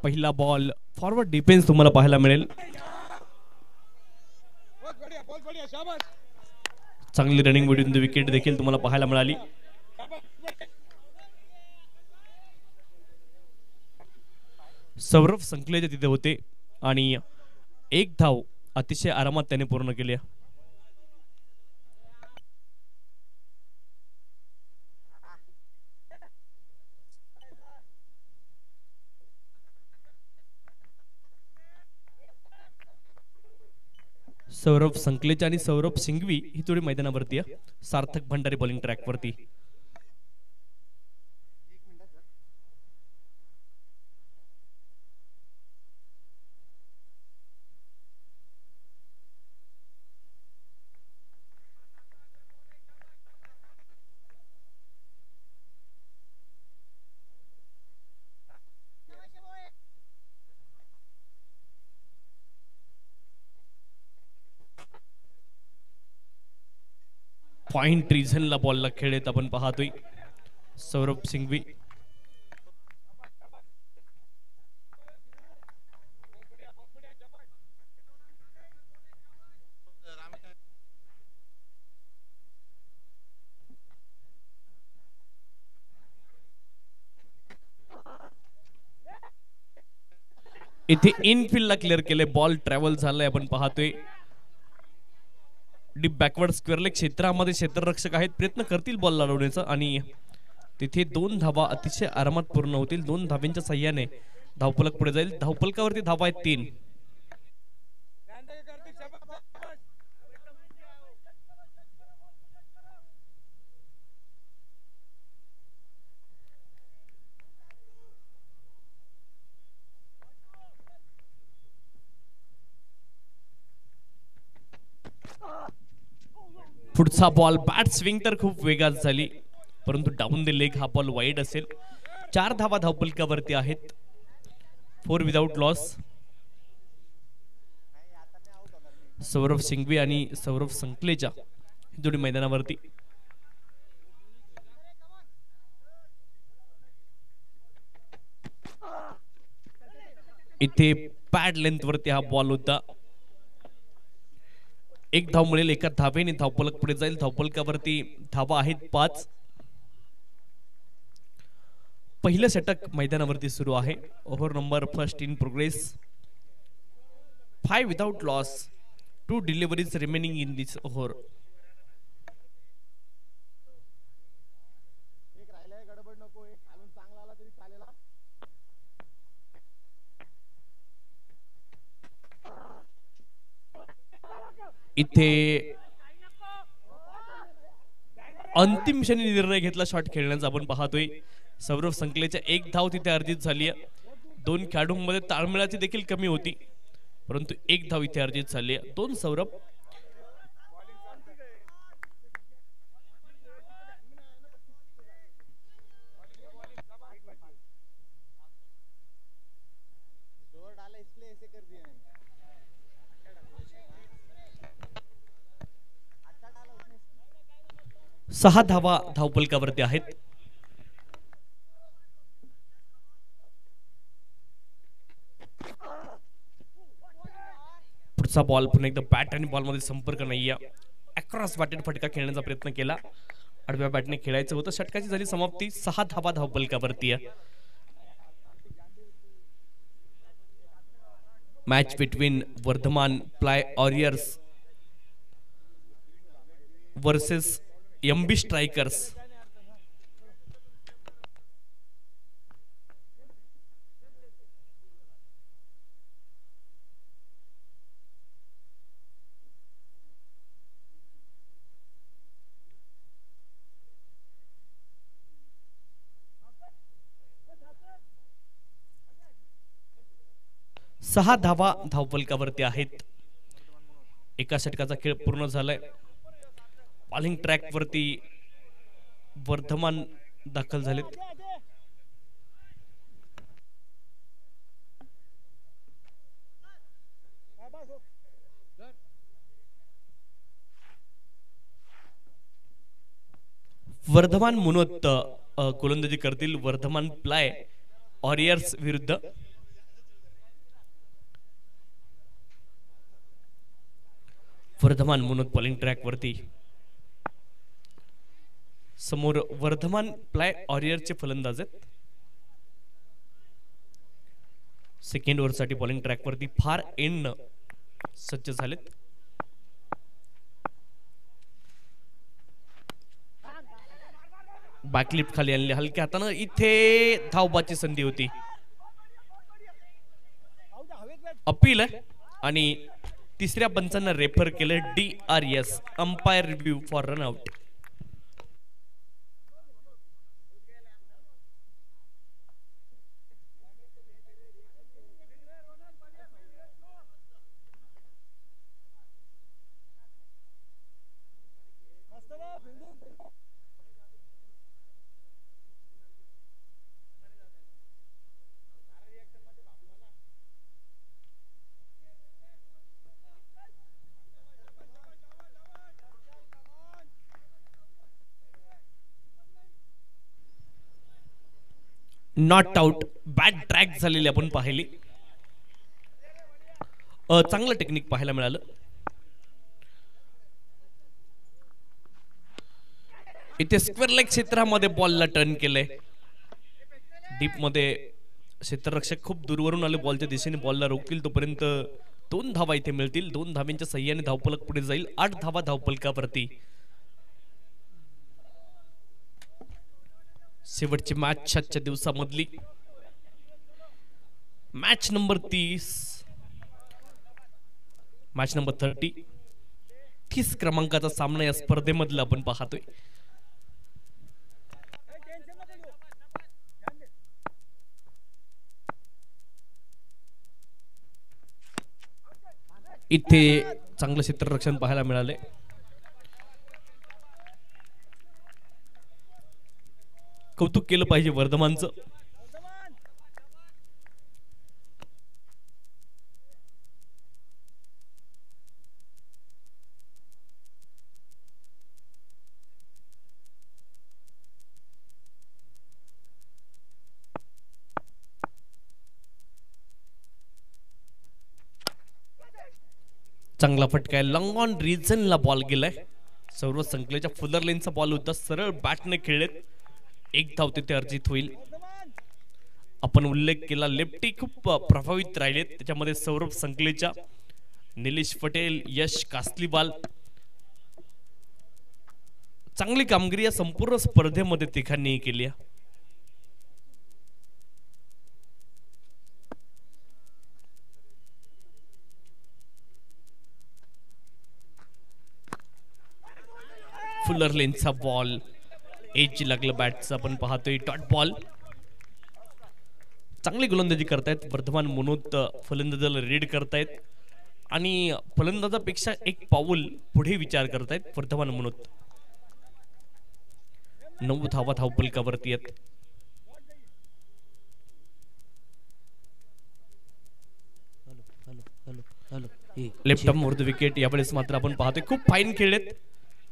पहिला ball forward defence तुम्हाला पाहायला मिळेल. चांगली रनिंग मिळून विकेट देखील तुम्हाला पाहायला मिळाली. सौरभ संकलेचे तिथे होते आणि एक धाव अतिशय आरामात त्याने पूर्ण केली. सौरभ संकलेचा आणि सौरभ सिंघवी ही जोडी मैदानावरती आहे. सार्थक भंडारी बॉलिंग ट्रॅकवरती. पॉइंट रिझनला बॉलला खेळत आपण पाहतोय सौरभ सिंघवी. इथे इनफिल्डला क्लिअर केले. बॉल ट्रॅव्हल झालाय आपण पाहतोय. डीप बॅकवर्ड स्क्वेअरले क्षेत्रामध्ये क्षेत्ररक्षक आहेत, प्रयत्न करतील बॉल लावण्याचा आणि तिथे 2 धावा अतिशय आरामात पूर्ण होतील. 2 धाव्यांच्या साह्याने धावफलक पुढे जाईल. धावफलकावरती धावा आहेत 3. पुढचा बॉल बॅट स्विंग तर खूप वेगात झाली, परंतु डाऊन द लेग हा बॉल वाईड असेल. 4 धावा धावफलकावरती आहेत. 4 विदाउट लॉस. सौरभ सिंघवी आणि सौरभ संकलेचा जोडी मैदानावरती. इथे पॅड लेंथ वरती हा बॉल होता. 1 धाव मिळेल. एका धावेने धावफलक पुढे जाईल. धावफलकावरती धावा आहेत 5. पहिलं षटक मैदानावरती सुरू आहे. Over number first in progress. 5 without loss. 2 deliveries remaining in this over. इथे अंतिम क्षणी निर्णय घेतला शॉट खेळण्याचा आपण पाहतोय. सौरभ संकलेच्या 1 धाव तिथे अर्जित झाली आहे. 2 खेळाडूंमध्ये ताळमेळाची देखील कमी होती, परंतु 1 धाव इथे अर्जित झाली आहे. 2 सौरभ. सहा धावा धावफलकावरती आहेत. पुढचा बॉल पुन्हा एकदा बॅट आणि बॉल मध्ये संपर्क नाहीये. अक्रॉस बॅटेड फटका खेळण्याचा प्रयत्न केला. आडव्या बॅटने खेळायचं होतं. षटकाची झाली समाप्ती. 6 धावा धावफलकावरती आहे. Match between Vardhaman Ply Warriors versus MB Strikers. सहा धावा धावफलकावरती आहेत. एका षटकाचा खेळ पूर्ण झालाय. बॉलिंग ट्रॅक वरती वर्धमान दाखल झालेत. वर्धमान मुनोत गोलंदाजी करतील वर्धमान प्लाय वॉरियर्स विरुद्ध. वर्धमान मुनोत बॉलिंग ट्रॅक वरती. समोर वर्धमान प्लाय वॉरियरचे फलंदाज आहेत. सेकंड ओव्हर साठी बॉलिंग ट्रॅक वरती फार एंड सज्ज झालेत. बॅकलिप खाली आणली हलक्या हातानं. इथे धावबाची संधी होती. अपील आहे आणि तिसऱ्या पंचांना रेफर केलं DRS umpire review for run out. Not out. Bat track झालेली आपण पाहिली. चांगलं टेक्निक पाहायला मिळालं. इथे स्क्वेअर लेग क्षेत्रामध्ये बॉलला टर्न केलंय. डीप मध्ये क्षेत्ररक्षक खूप दूरवरून आले बॉलच्या दिशेने बॉलला रोखतील तोपर्यंत 2 धावा इथे मिळतील. 2 धावांच्या सहाय्याने धावफलक पुढे जाईल. 8 धावा धावफलकावरती. शेवटची मॅच आजच्या दिवसामधली मॅच नंबर 30 मॅच नंबर 30 क्रमांकाचा सामना या स्पर्धेमधला आपण पाहतोय. इथे चांगलं क्षेत्ररक्षण पाहायला मिळाले. कौतुक केलं पाहिजे वर्धमानचं. चांगला फटका आहे. लॉंग ऑन रिजनला बॉल गेलाय. सर्व संकलेच्या फुलर लेनचा बॉल होता. सरळ बॅटने खेळलेत. 1 धाव तिथे अर्जित होईल. आपण उल्लेख केला लेफ्टी खूप प्रभावित राहिलेत. त्याच्यामध्ये सौरभ संकलेच्या, निलेश पटेल, यश कासलीवाल चांगली कामगिरी या संपूर्ण स्पर्धेमध्ये तिघांनी केली. फुलर लेनचा बॉल एज लागलं बॅटचं आपण पाहतोय. Dot ball. चांगली गोलंदाजी करतायत वर्धमान मुनोत. फलंदाजाला रीड करतायत आणि फलंदाजापेक्षा 1 पाऊल पुढे विचार करतायत वर्धमान मुनोत. 9 धावा धावफलकावरती आहेत. लेफ्ट आर्म वर विकेट. यावेळेस मात्र आपण पाहतोय खूप फाईन खेळलेत.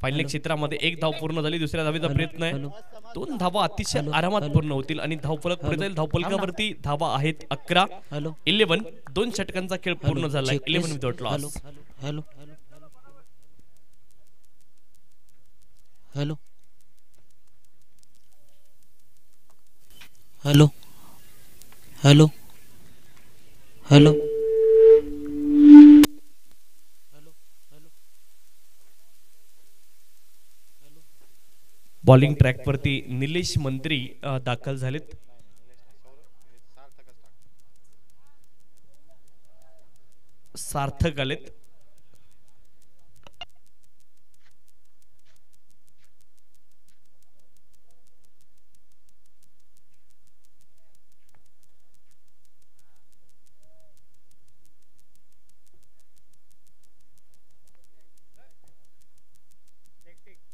फायनल क्षेत्रामध्ये 1 धाव पूर्ण झाली. दुसऱ्या धावेचा प्रयत्न आहे. 2 धावा अतिशय आरामात पूर्ण होतील आणि धावफलक पुढे जाईल. धावफलकावरती धावा आहेत 11. 11. 2 षटकांचा खेळ पूर्ण झाला. 11 without loss. Hello hello hello hello hello bowling track वरती निलेश मंत्री दाखल झालेत. सार्थक आलेत.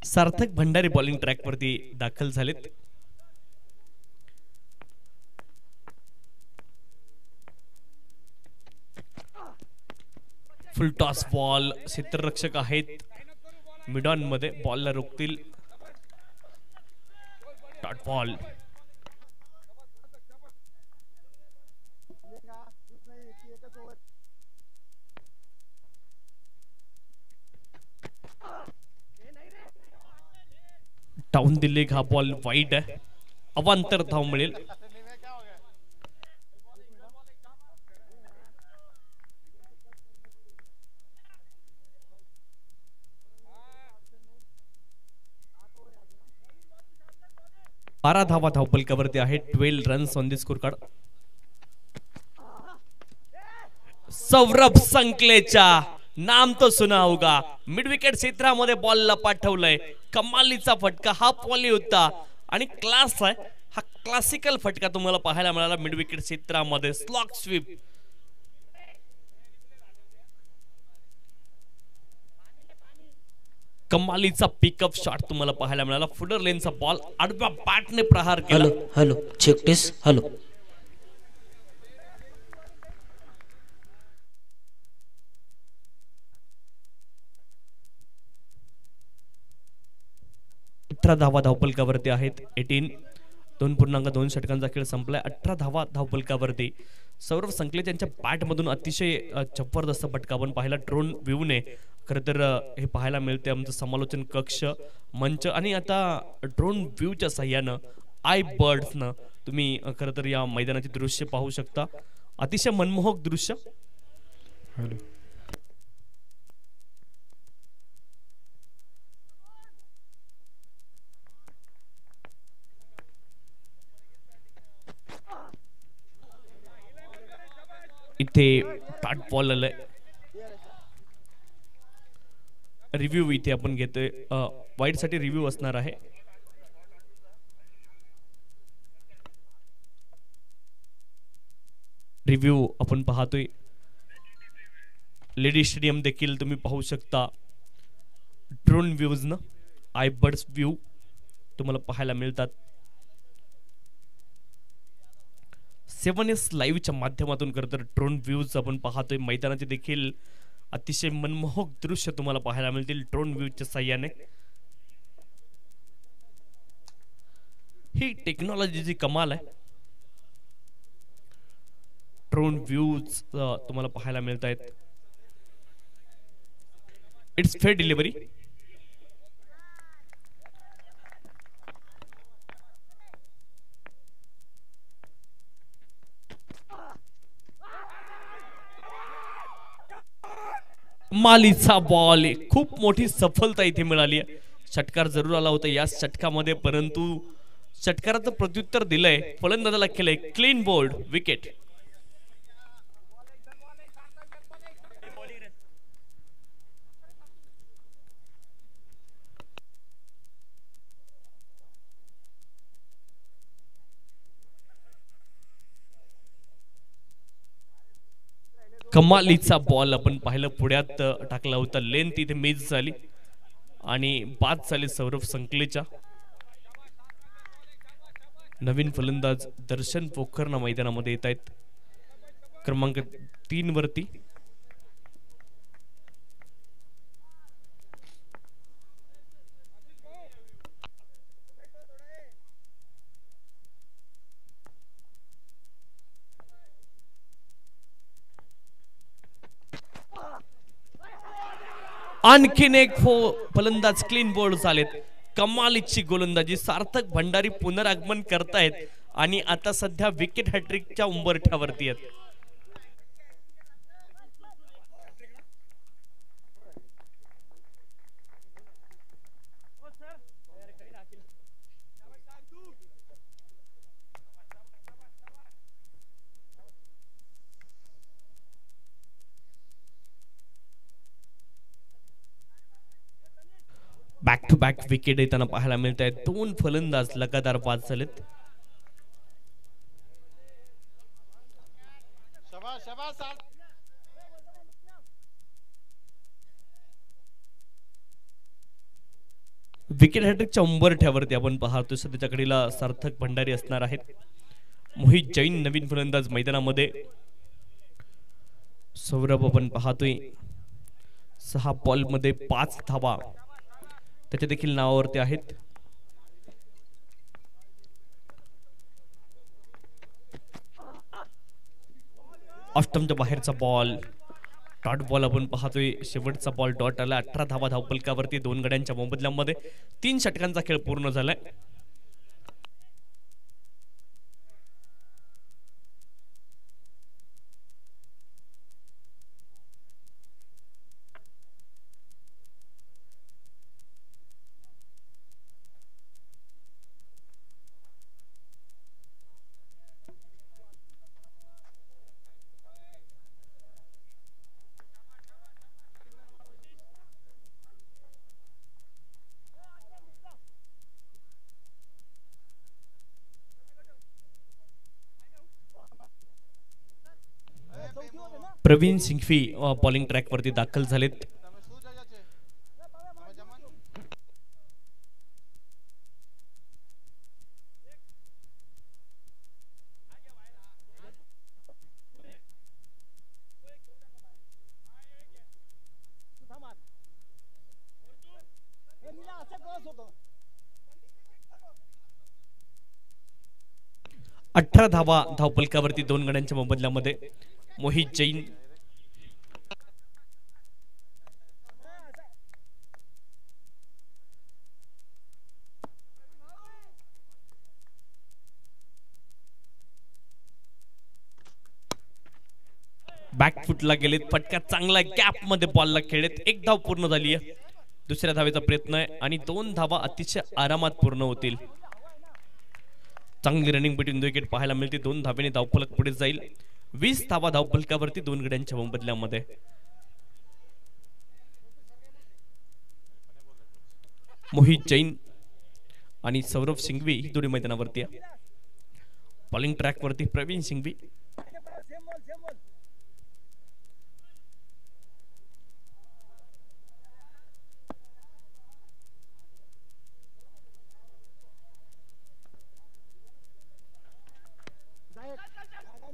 सार्थक भंडारी बॉलिंग ट्रॅक वरती दाखल झालेत. फुल टॉस बॉल. क्षेत्ररक्षक आहेत मिडॉन मध्ये. बॉलला रोखतील. Dot ball. डाऊन दिले हा बॉल वाईट आहे. अवांतर धाव मिळेल. बारा धावा धावपलकावरती आहे. 12 runs on the score card. Saurabh Sankalecha नाम तो सुना होगा. मिड विकेट क्षेत्रामध्ये बॉलला पाठवलंय. कमालीचा फटका हा पॉली होता आणि क्लास आहे हा. क्लासिकल फटका तुम्हाला पाहायला मिळाला मिड विकेट क्षेत्रामध्ये. Slog sweep. कमालीचा पिकअप शॉट तुम्हाला पाहायला मिळाला. फुडर लेनचा बॉल आडव्या बॅटने प्रहार केला. Hello hello check test. Hello. धावा धावपलकावरती आहेत. 18 2.2 षटकांचा खेळ संपलाय. 18 धावा धावपलकावरती. सौरभ संकलेत यांच्या बॅट मधून अतिशय जबरदस्त फटका आपण पाहिला ड्रोन व्ह्यूने. खरं तर हे पाहायला मिळते आमचं समालोचन कक्ष मंच आणि आता ड्रोन व्ह्यूच्या साह्यानं आय बर्ड्सनं तुम्ही खरं तर या मैदानाचे दृश्य पाहू शकता. अतिशय मनमोहक दृश्य. इथे डॉट बॉल आलाय. रिव्ह्यू इथे आपण घेतोय. वाईट साठी रिव्ह्यू असणार आहे. रिव्ह्यू आपण पाहतोय. लेडी स्टेडियम देखील तुम्ही पाहू शकता. ड्रोन व्ह्यूज न आयबर्ड्स व्ह्यू तुम्हाला पाहायला मिळतात. 7S लाईव्हच्या माध्यमातून खरं तर ड्रोन व्ह्यूज आपण पाहतोय. मैदानाचे देखील अतिशय मनमोहक दृश्य तुम्हाला पाहायला मिळतील ड्रोन व्ह्यूच्या साह्याने. ही टेक्नॉलॉजीची कमाल आहे. ड्रोन व्ह्यूज तुम्हाला पाहायला मिळत आहेत. It's fair delivery. मालीचा बॉल. खूप मोठी सफलता इथे मिळाली आहे. षटकार जरूर आला होता या षटकामध्ये परंतु षटकाराचं प्रत्युत्तर दिलंय. फलंदाजाला केलंय क्लीन बोल्ड विकेट. कमालीचा बॉल आपण पाहिलं पुढ्यात टाकला होता. लेंथ इथे मिस झाली आणि बाद झाले सौरभ संकलेच्या. नवीन फलंदाज दर्शन पोखरना मैदानामध्ये येत आहेत क्रमांक 3 वरती. आणखीन एक फलंदाज क्लीन बोल्ड झालेत. कमालीची गोलंदाजी. सार्थक भंडारी पुनरागमन करतायत आणि आता सध्या विकेट हॅट्रिकच्या उंबरठ्यावरती आहेत. बॅक टू बॅक विकेट येताना पाहायला मिळत आहेत. 2 फलंदाज लगातार बाद झालेत. विकेट हॅट्रिकच्या उंबरठ्यावरती आपण पाहतो सध्याच्या घडीला सार्थक भंडारी असणार आहेत. मोहित जैन नवीन फलंदाज मैदानामध्ये. सौरभ आपण पाहतोय 6 बॉल मध्ये 5 धावा त्याच्या देखील नावावरती आहेत. ऑस्टमच्या बाहेरचा बॉल, डॉट बॉल आपण पाहतोय. शेवटचा बॉल डॉट आला. 18 धावा धावपलकावरती 2 गड्यांच्या मोबदल्यामध्ये. 3 षटकांचा खेळ पूर्ण झालाय. प्रवीण सिंघवी बॉलिंग ट्रॅक वरती दाखल झालेत. अठरा धावा धावपलकावरती 2 गड्यांच्या मोबदल्यामध्ये. मोहित जैन, बॅकफुटला गेलेत. फटका चांगला गॅप मध्ये बॉलला खेळलेत. 1 धाव पूर्ण झाली आहे. दुसऱ्या धावेचा प्रयत्न आहे आणि 2 धावा अतिशय आरामात पूर्ण होतील. चांगली रनिंग बिटवीन द विकेट पाहायला मिळते. 2 धावेने धावफलक पुढे जाईल. 20 धावा धावफलकावरती 2 गड्यांच्या मोबदल्यामध्ये. मोहित जैन आणि सौरभ सिंघवी ही जोडी मैदानावरती आहे. बॉलिंग ट्रॅक वरती प्रवीण सिंघवी.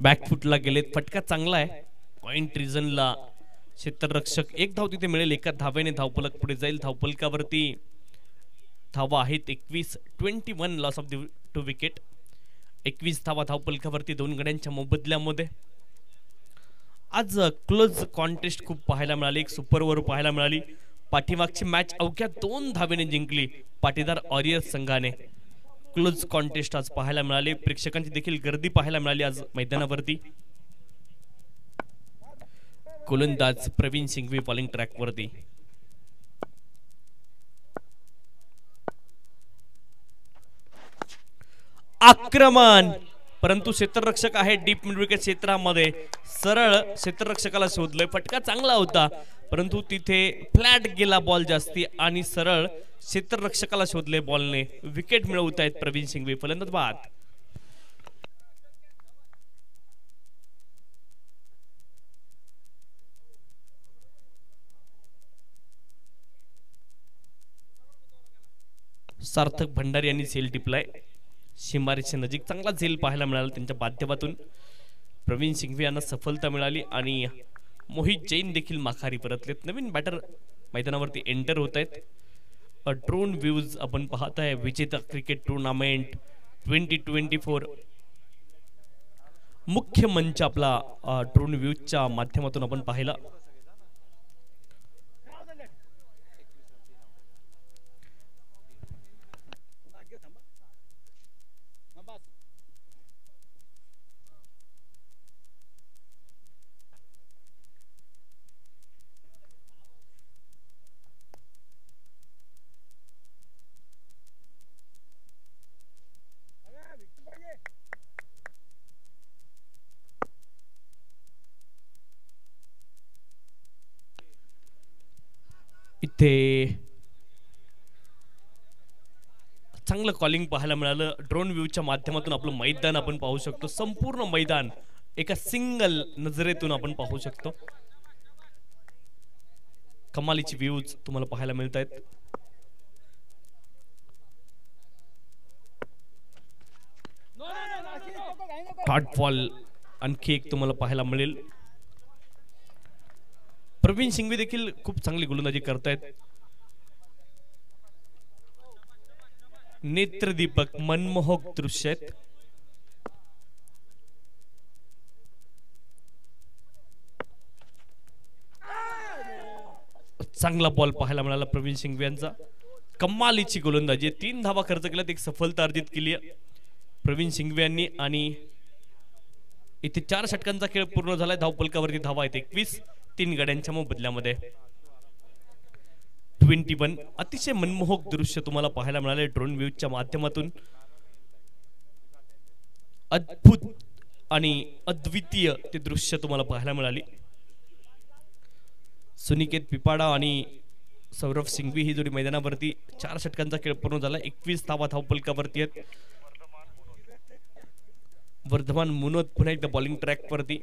बॅकफुटला गेलेत. फटका चांगला आहे. पॉइंट रिजनला क्षेत्ररक्षक. 1 धाव तिथे मिळेल. 1 धावेने धावफलक पुढे जाईल. धावफलकावरती धावा आहेत 21. 21 लॉस ऑफ द 2 विकेट. 21 धावा धावफलकावरती 2 गड्यांच्या मोबदल्यामध्ये. आज क्लोज कॉन्टेस्ट खूप पाहायला मिळाली. एक सुपर ओव्हर पाहायला मिळाली. पाठीमागची मॅच अवघ्या 2 धावेने जिंकली पाटीदार वॉरियर्स संघाने. क्लोज कॉन्टेस्ट आज पाहायला मिळाले. प्रेक्षकांची देखील गर्दी पाहायला मिळाली आज मैदानावरती. गोलंदाज प्रवीण सिंघवी बॉलिंग ट्रॅक वरती. आक्रमण, परंतु क्षेत्ररक्षक आहे डीप मिड विकेट क्षेत्रामध्ये. सरळ क्षेत्ररक्षकाला शोधलंय. फटका चांगला होता परंतु तिथे फ्लॅट गेला बॉल जास्ती आणि सरळ क्षेत्ररक्षकाला शोधले बॉलने. विकेट मिळवत आहेत प्रवीण सिंघवी. फलंदाज बाद. सार्थक भंडारी यांनी झेल टिपलाय. सीमारेषे नजीक चांगला झेल पाहायला मिळाला त्यांच्या माध्यमातून. प्रवीण सिंघवी यांना सफलता मिळाली आणि मोहित जैन देखील माघारी परतलेत. नवीन बॅटर मैदानावरती एंटर होत आहेत. ड्रोन व्ह्यूज आपण पाहत आहे. विजेता क्रिकेट टूर्नामेंट 2024 मुख्य मंच आपला ड्रोन व्ह्यूजच्या माध्यमातून आपण पाहिला. इथे चांगलं कॉलिंग पाहायला मिळालं. ड्रोन व्ह्यूच्या माध्यमातून आपलं मैदान आपण पाहू शकतो. संपूर्ण मैदान एका सिंगल नजरेतून आपण पाहू शकतो. कमालीची व्ह्यूज तुम्हाला पाहायला मिळत आहेत. डॉट बॉल आणखी एक तुम्हाला पाहायला मिळेल. प्रवीण सिंघवी देखील खूप चांगली गोलंदाजी करतायत. नेत्रदीपक मनमोहक दृश्य आहेत. चांगला बॉल पाहायला मिळाला प्रवीण शिंगवे यांचा. कमालीची गोलंदाजी, 3 धावा खर्च केल्यात, एक सफलता अर्जित केली आहे प्रवीण शिंगवे यांनी. आणि इथे 4 षटकांचा खेळ पूर्ण झालाय. धावपलकावरती धावा आहेत 21, 3 गड्यांच्या मोबदल्यामध्ये. 21. अतिशय मनमोहक दृश्य तुम्हाला पाहायला मिळाले ड्रोन व्ह्यूच्या माध्यमातून. अद्भुत आणि अद्वितीय ते दृश्य तुम्हाला पाहायला मिळाली. सुनिकेत पिपाडा आणि सौरभ सिंघवी ही जोडी मैदानावरती. 4 षटकांचा खेळ पूर्ण झाला, 21 धावा धावपलकावरती आहेत. वर्धमान मुनोत पुन्हा एकदा बॉलिंग ट्रॅक वरती.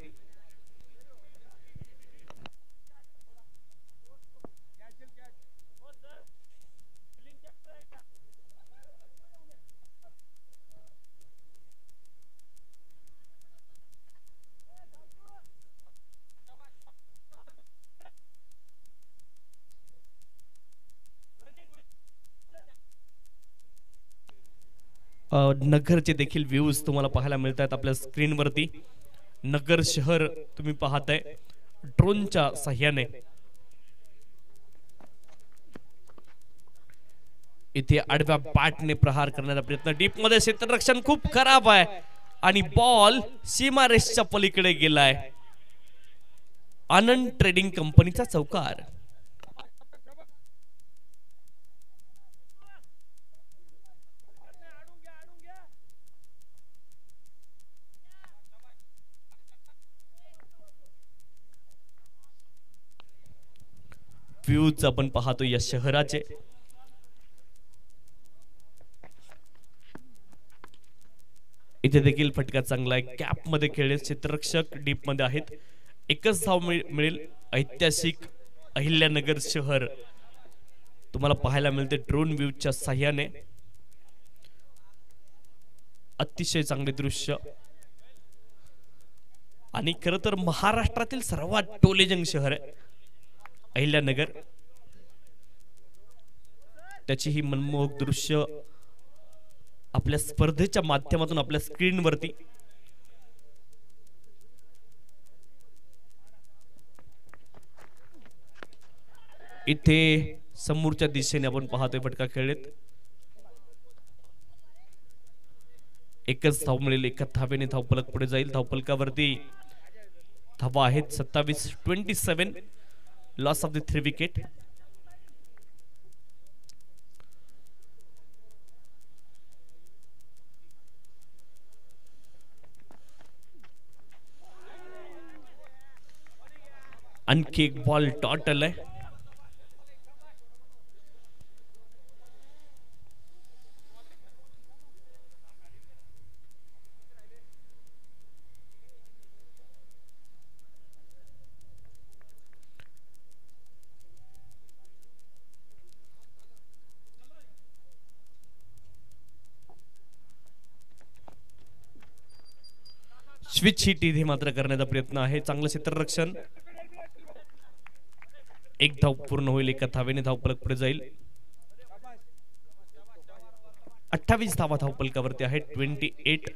नगरचे देखील व्ह्यूज तुम्हाला पाहायला मिळत आहेत आपल्या स्क्रीनवरती. नगर शहर तुम्ही पाहताय ड्रोनच्या साह्याने. इथे आडव्या बॅटने प्रहार करण्याचा प्रयत्न, डीप मध्ये क्षेत्ररक्षण खूप खराब आहे आणि बॉल सीमारेषच्या पलीकडे गेलाय. आनंद ट्रेडिंग कंपनीचा चौकार. व्ह्यूज आपण पाहतो या शहराचे. इथे देखील फटका चांगला आहे. कॅप मध्ये खेळले क्षेत्ररक्षक डीप मध्ये आहेत. एकच धाव मिळेल. ऐतिहासिक अहिल्यानगर शहर तुम्हाला पाहायला मिळते ड्रोन व्ह्यूच्या साह्याने. अतिशय चांगले दृश्य. आणि खर तर महाराष्ट्रातील सर्वात टोलेजंग शहर आहे अहिल्यानगर. त्याची ही मनमोहक दृश्य आपल्या स्पर्धेच्या माध्यमातून आपल्या स्क्रीनवरती. इथे समोरच्या दिशेने आपण पाहतोय फटका खेळलेत. एकच धाव मिळेल. एका धावेने धावपलक पुढे जाईल. धावपलकावरती धावा आहेत 27. 27. Loss of the 3 wicket. आणखी एक बॉल डॉट आलाय. स्विच हिट इथे मात्र करण्याचा प्रयत्न आहे. चांगलं क्षेत्ररक्षण. एक धाव पूर्ण होईल. एका धावेने धावपलक पुढे जाईल. 28 धावा धावपलकावरती आहेत. 28.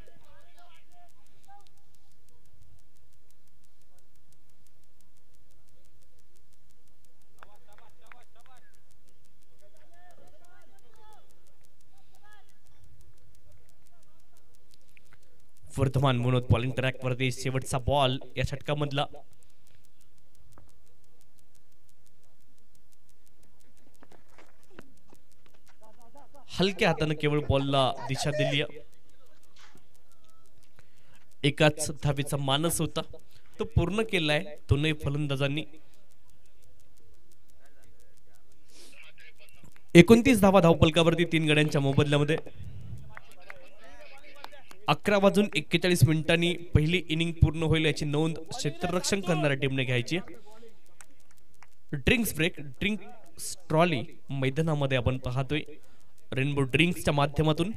वर्धमान म्हणून बॉलिंग ट्रॅक वरती. शेवटचा बॉल या षटकामधला. हलक्या हाताने केवळ बॉलला दिशा दिली. एकाच धावेचा मानस होता तो पूर्ण केलाय दोन्ही फलंदाजांनी. 29 धावा धावपलकावरती 3 गड्यांच्या मोबदल्यामध्ये. 11:41 पहिली इनिंग पूर्ण होईल याची नोंद क्षेत्ररक्षण करणाऱ्या टीमने घ्यायची. Drinks break. ड्रिंक्स ट्रॉली मैदानामध्ये आपण पाहतोय रेनबो ड्रिंक्सच्या माध्यमातून.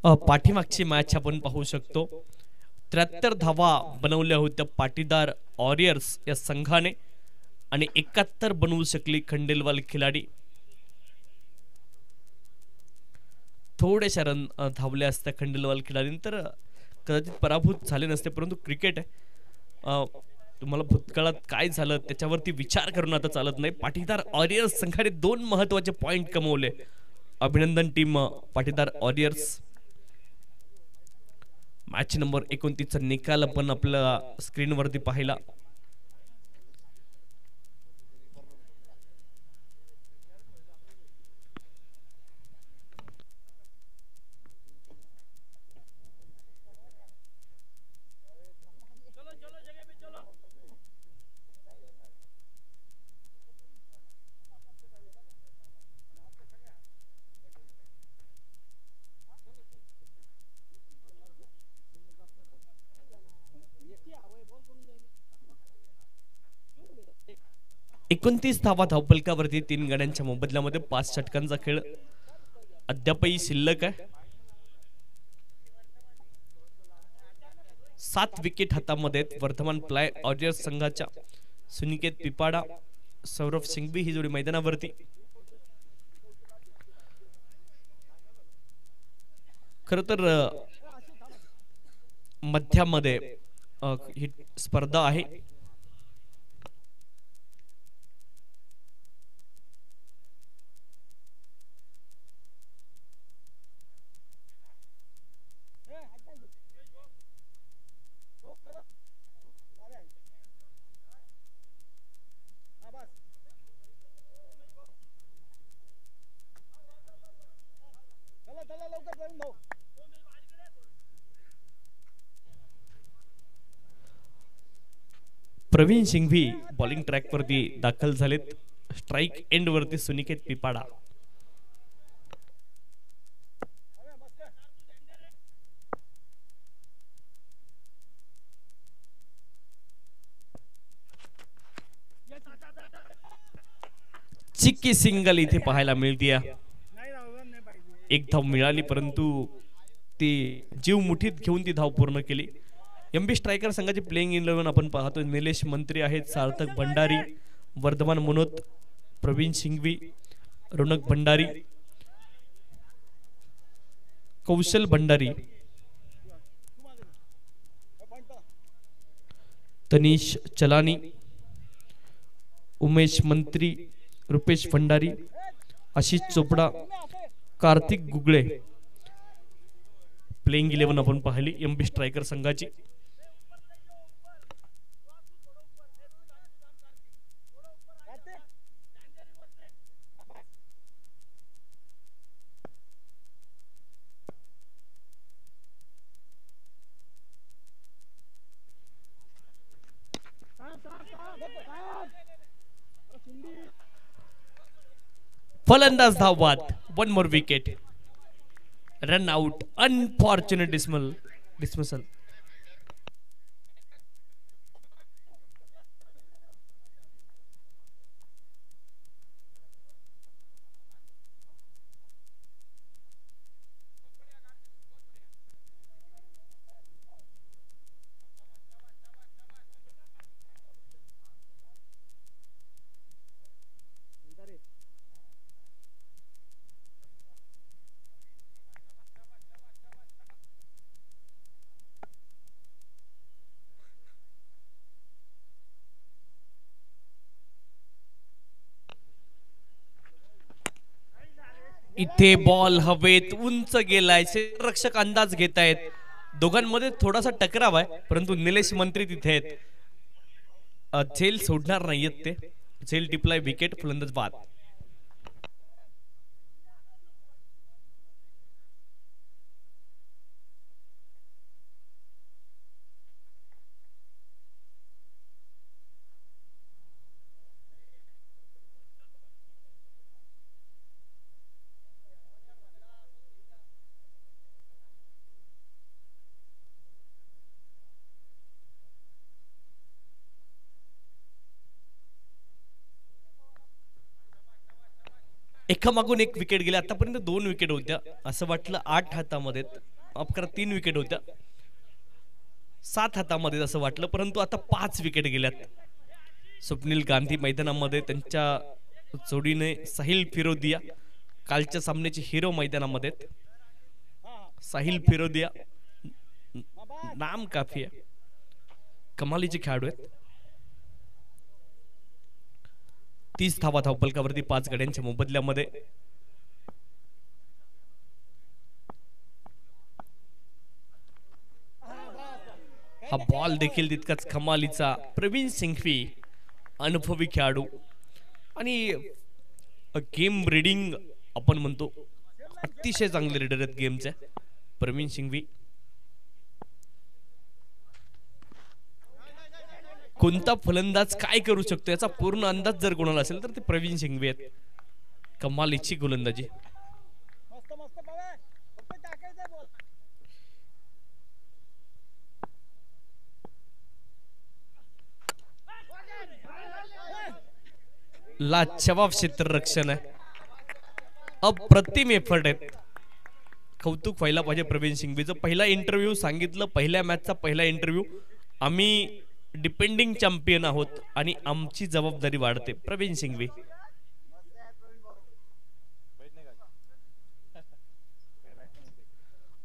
पाठीमागची मॅच आपण पाहू शकतो. 73 धावा बनवल्या होत्या पाटीदार वॉरियर्स या संघाने आणि 71 बनवू शकली खंडेलवाल खिलाडी. थोड्याशा रन धावल्या असत्या खंडेलवाल खिलाडी तर कदाचित पराभूत झाले नसते. परंतु क्रिकेट आहे, तुम्हाला भूतकाळात काय झालं त्याच्यावरती विचार करून आता चालत नाही. पाटीदार वॉरियर्स संघाने 2 महत्वाचे पॉइंट कमवले. अभिनंदन team Patidar warriors. Match number 29 चा निकाल आपण आपल्या स्क्रीनवरती पाहिला. एकोणतीस धावा धावफलकावरती 3 गड्यांच्या मोबदल्यामध्ये 5 षटकांचा खेळ अद्यापही शिल्लक आहे. 7 विकेट हातामध्ये वर्धमान प्लाय वॉरियर्स संघाच्या. सुनिकेत पिपाडा, सौरभ सिंघवी ही जोडी मैदानावरती. खर तर मध्यामध्ये ही स्पर्धा आहे. प्रवीण सिंघवी बॉलिंग ट्रॅक वरती दाखल झालेत. स्ट्राइक एंड वरती सुनिकेत पिपाडा. चिक्की सिंगल इथे पाहायला मिळते. 1 धाव मिळाली परंतु ती जीव मुठीत घेऊन ती धाव पूर्ण केली. एमबी स्ट्रायकर संघाची प्लेइंग 11 आपण पाहतो. निलेश मंत्री आहेत, सार्थक भंडारी, वर्धमान मनोत, प्रवीण सिंघवी, रौनक भंडारी, कौशल भंडारी, तनीश चलानी, उमेश मंत्री, रुपेश भंडारी, आशिष चोपडा, कार्तिक गुगळे. प्लेइंग 11 आपण पाहिली एमबी स्ट्रायकर संघाची. फलंदाज धावबाद. 1 more wicket. Run out. Unfortunate dismissal. इथे बॉल हवेत उंच गेलाय. रक्षक अंदाज घेत आहेत. दोघांमध्ये थोडासा टकराव आहे परंतु निलेश मंत्री तिथे आहेत. झेल सोडणार नाहीयेत ते. झेल टिपलाय विकेट. फलंदाज बाद. एकामागून एक विकेट गेले. आतापर्यंत 2 विकेट होत्या, असं वाटलं 8 हातामध्ये, अकरा 3 विकेट होत्या, 7 हातामध्ये असं वाटलं, परंतु आता 5 विकेट गेल्यात. स्वप्नील गांधी मैदानामध्ये त्यांच्या जोडीने साहिल फिरोदिया, कालच्या सामन्याचे हिरो मैदानामध्ये. साहिल फिरोदिया नाम काफी आहे, कमालीचे खेळाडू आहेत. 30 धावा धावपलकावरती 5 गड्यांच्या मोबदल्यामध्ये. हा बॉल देखील तितकाच कमालीचा. प्रवीण सिंघवी अनुभवी खेळाडू आणि गेम रीडिंग आपण म्हणतो, अतिशय चांगले रीडर आहेत गेमचे प्रवीण सिंघवी. कोणता फलंदाज काय करू शकतो याचा पूर्ण अंदाज जर कोणाला असेल तर ते प्रवीण सिंघवी आहेत. कमालीची गोलंदाजी. लाजवाब क्षेत्ररक्षण आहे, अप्रतिम एफर्ट आहेत. कौतुक व्हायला पाहिजे प्रवीण सिंघवीचं. पहिला इंटरव्ह्यू सांगितलं, पहिल्या मॅचचा पहिला इंटरव्ह्यू, आम्ही डिपेंडिंग चॅम्पियन आहोत आणि आमची जबाबदारी वाढते. प्रवीण सिंघवी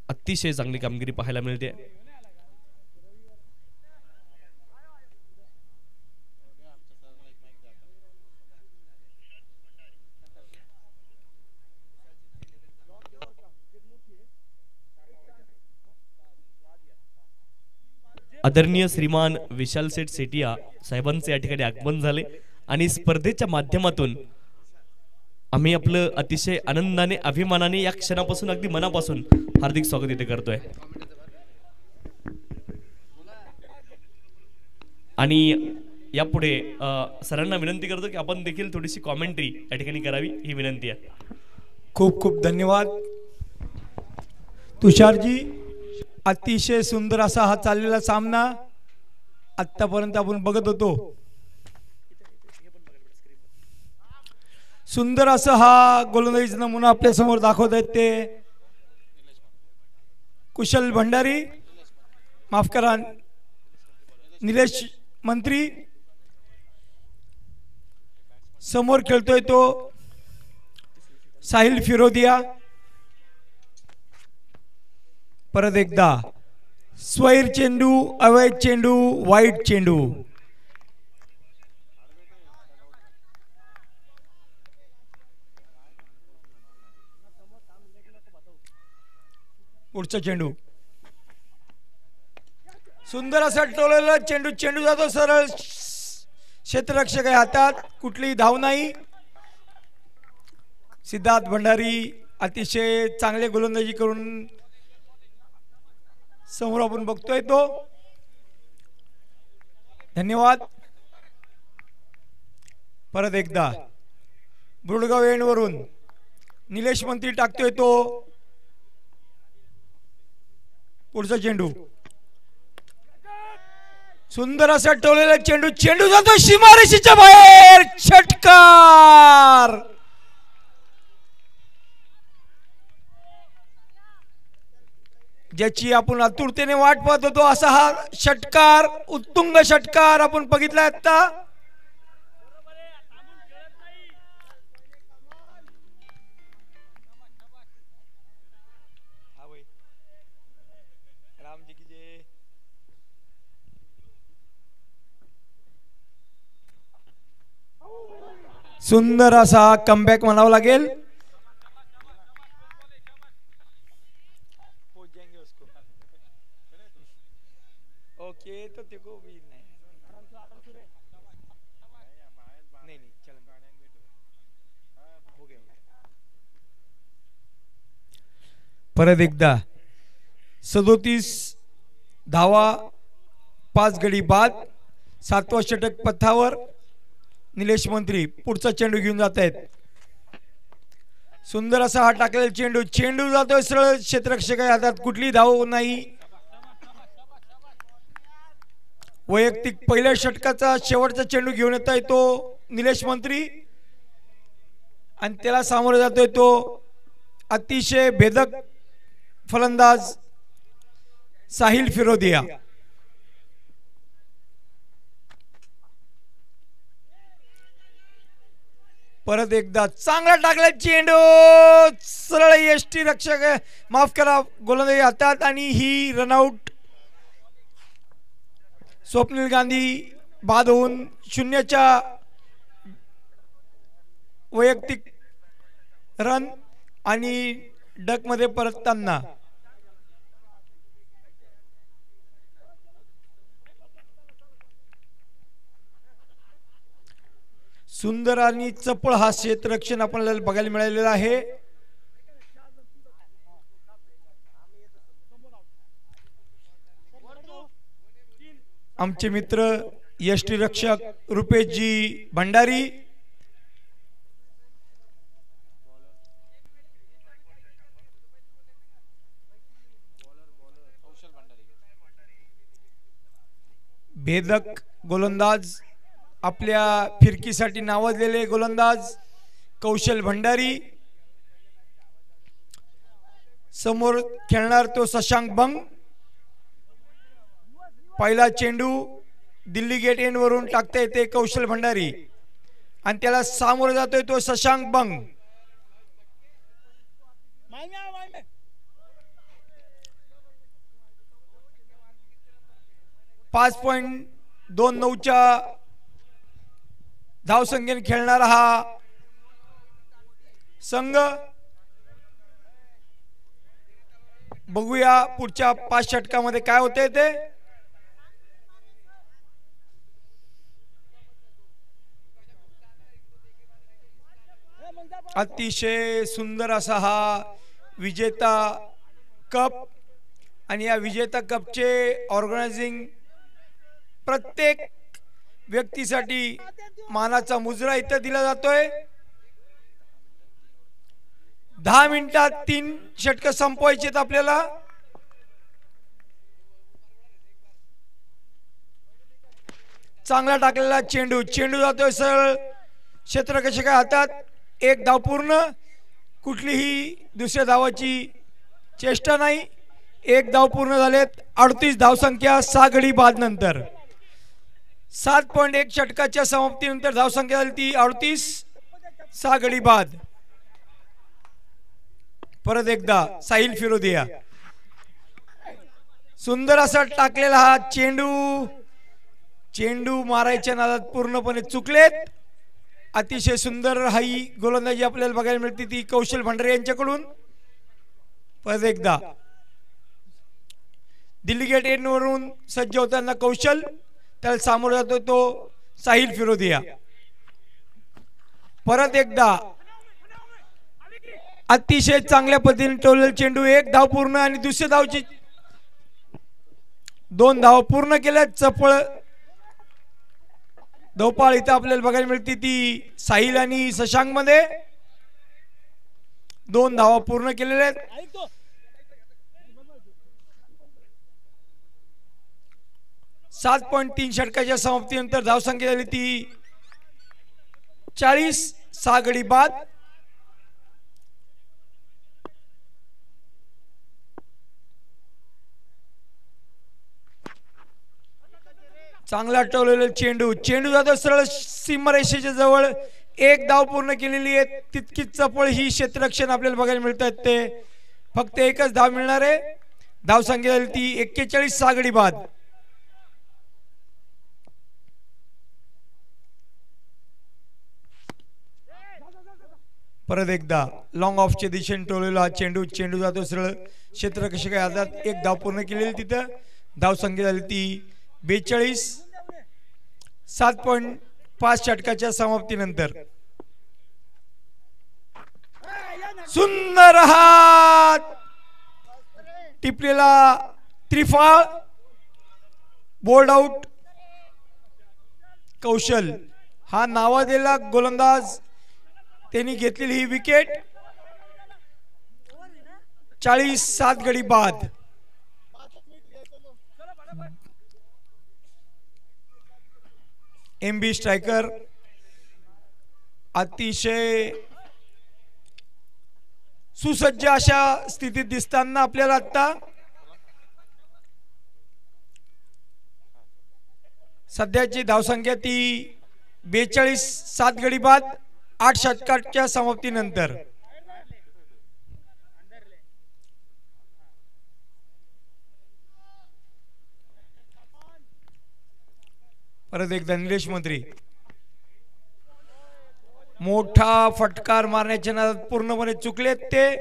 अतिशय चांगली कामगिरी पाहायला मिळते. आदरणीय श्रीमान विशाल सेठ सेठिया साहेबांचे या ठिकाणी आगमन झाले आणि स्पर्धेच्या माध्यमातून आम्ही आपलं अतिशय आनंदाने, अभिमानाने या क्षणापासून, अगदी मनापासून हार्दिक स्वागत इथे करतोय. आणि यापुढे सरांना विनंती करतो की आपण देखील थोडीशी कॉमेंट्री या ठिकाणी करावी, ही विनंती आहे. खूप खूप धन्यवाद तुषारजी. अतिशय सुंदर असा हा चाललेला सामना आतापर्यंत आपण बघत होतो. सुंदर असा हा गोलंदाजीचा नमुना आपल्या समोर दाखवत आहेत ते कुशल भंडारी, माफ करा निलेश मंत्री. समोर खेळतोय तो साहिल फिरोदिया. परत एकदा स्वैर चेंडू, अवैध चेंडू, वाईट चेंडू. पुढचा चेंडू सुंदर असा टोललेला चेंडू. चेंडू जातो सरळ क्षेत्ररक्षक हातात, कुठलीही धाव नाही. सिद्धार्थ भंडारी अतिशय चांगले गोलंदाजी करून समोर आपण बघतोय तो. धन्यवाद. परत एकदा बुडगाव एंडवरून निलेश मंत्री टाकतोय तो पुढचा चेंडू. सुंदर असा टोलेला चेंडू. चेंडू जातो सीमारेषेच्या बाहेर. षटकार. ज्याची आपण आतुरतेने वाट पाहत होतो असा हा षटकार, उत्तुंग षटकार आपण बघितला आता. सुंदर असा कमबॅक म्हणावा लागेल. ओके तो ते को भी नहीं नहीं चल हो गया. परत एकदा 37 धावा, 5 गडी बाद. 7वा षटक पथावर. निलेश मंत्री पुढचा चेंडू घेऊन जात आहेत. सुंदर असा हा टाकलेला चेंडू. चेंडू जातोय सरळ क्षेत्ररक्षकाच्या हातात, कुठली धाव नाही. वैयक्तिक पहिल्या षटकाचा शेवटचा चेंडू घेऊन येत आहे तो निलेश मंत्री. आणि त्याला सामोरे जातोय तो अतिशय भेदक फलंदाज साहिल फिरोदिया. परत एकदा चांगला टाकला चेंडू, सरळ यष्टी रक्षक माफ करा गोलंदाजी हातात आणि ही रनआउट. स्वप्नील गांधी बाद होऊन 0च्या वैयक्तिक रन आणि डक मध्ये परतताना सुंदर आणि चपळ हा क्षेत्ररक्षण आपल्याला बघायला मिळालेला आहे. आमचे मित्र यष्टीरक्षक रुपेशजी भंडारी, भेदक गोलंदाज, आपल्या फिरकीसाठी नावाजलेले गोलंदाज कौशल भंडारी. समोर खेळणार तो शशांक बंग. पहिला चेंडू दिल्ली गेट एंड वरून टाकता येते कौशल भंडारी आणि त्याला सामोर जातोय तो शशांक बंग. .29च्या धावसंख्येने खेळणारा हा संघ. बघूया पुढच्या 5 षटकामध्ये काय होते ते. अतिशय सुंदर असा हा विजेता कप आणि या विजेता कपचे ऑर्गनायझिंग प्रत्येक व्यक्तीसाठी मानाचा मुजरा इथं दिला जातोय. 10 मिनिटात 3 षटक संपवायचे आहेत आपल्याला. चांगला टाकलेला चेंडू, चेंडू जातोय सरळ क्षेत्ररक्षक हातात. 1 धाव पूर्ण, कुठलीही दुसऱ्या धावाची चेष्टा नाही. 1 धाव पूर्ण झालेत. 38 धावसंख्या 6 गडी बाद नंतर. 7.1 षटकाच्या समाप्तीनंतर धावसंख्या झाली ती 38, 6 गडी बाद. परत एकदा साहिल फिरोदिया, सुंदर असा टाकलेला हा चेंडू, चेंडू मारायच्या नादात पूर्णपणे चुकलेत. अतिशय सुंदर ही गोलंदाजी आपल्याला बघायला मिळते ती कौशल भंडारे यांच्याकडून. परत एकदा दिल्ली गेट एंड वरून सज्ज होताना कौशल, त्याला सामोरा जातो तो साहिल फिरोदिया. परत एकदा अतिशय चांगल्या पद्धतीने टोललेला चेंडू. 1 धाव पूर्ण आणि दुसऱ्या धावची 2 धाव पूर्ण केल्या. चपळ धावपाळ इथं आपल्याला बघायला मिळते ती साहिल आणि शशांक मध्ये. 2 धावा पूर्ण केलेल्या आहेत. 7.3 षटकाच्या समाप्तीनंतर धावसंख्या झाली ती 40, 6 गडी बाद. चांगला टोललेला चेंडू, चेंडू जातो सरळ सीमारेषेच्या जवळ. 1 धाव पूर्ण केलेली आहे. तितकीच चपळ ही क्षेत्ररक्षण आपल्याला बघायला मिळतात ते. फक्त 1च धाव मिळणार आहे. धावसंख्या झाली ती 41, 6 गडी बाद. परत एकदा लॉंग ऑफच्या दिशेने टोललेला हा चेंडू, चेंडू जातो सरळ क्षेत्ररक्षक हातात. 1 धाव पूर्ण केलेली तिथं. धावसंख्या झाली ती 42, 7.5 षटकाच्या समाप्तीनंतर. सुंदर हात टिपलेला त्रिफाळ, बोल्ड आउट. कौशल हा नावाजलेला गोलंदाज, त्यांनी घेतलेली ही विकेट. 40, 7 गडी बाद. MB स्ट्रायकर अतिशय सुसज्ज अशा स्थितीत दिसताना आपल्याला आता सध्याची धावसंख्या ती 42, 7 गडी बाद 8 षटकाच्या समाप्तीनंतर. परत एकदा निलेश मंत्री मोठा फटकार मारण्याच्या नादात पूर्णपणे चुकलेत ते.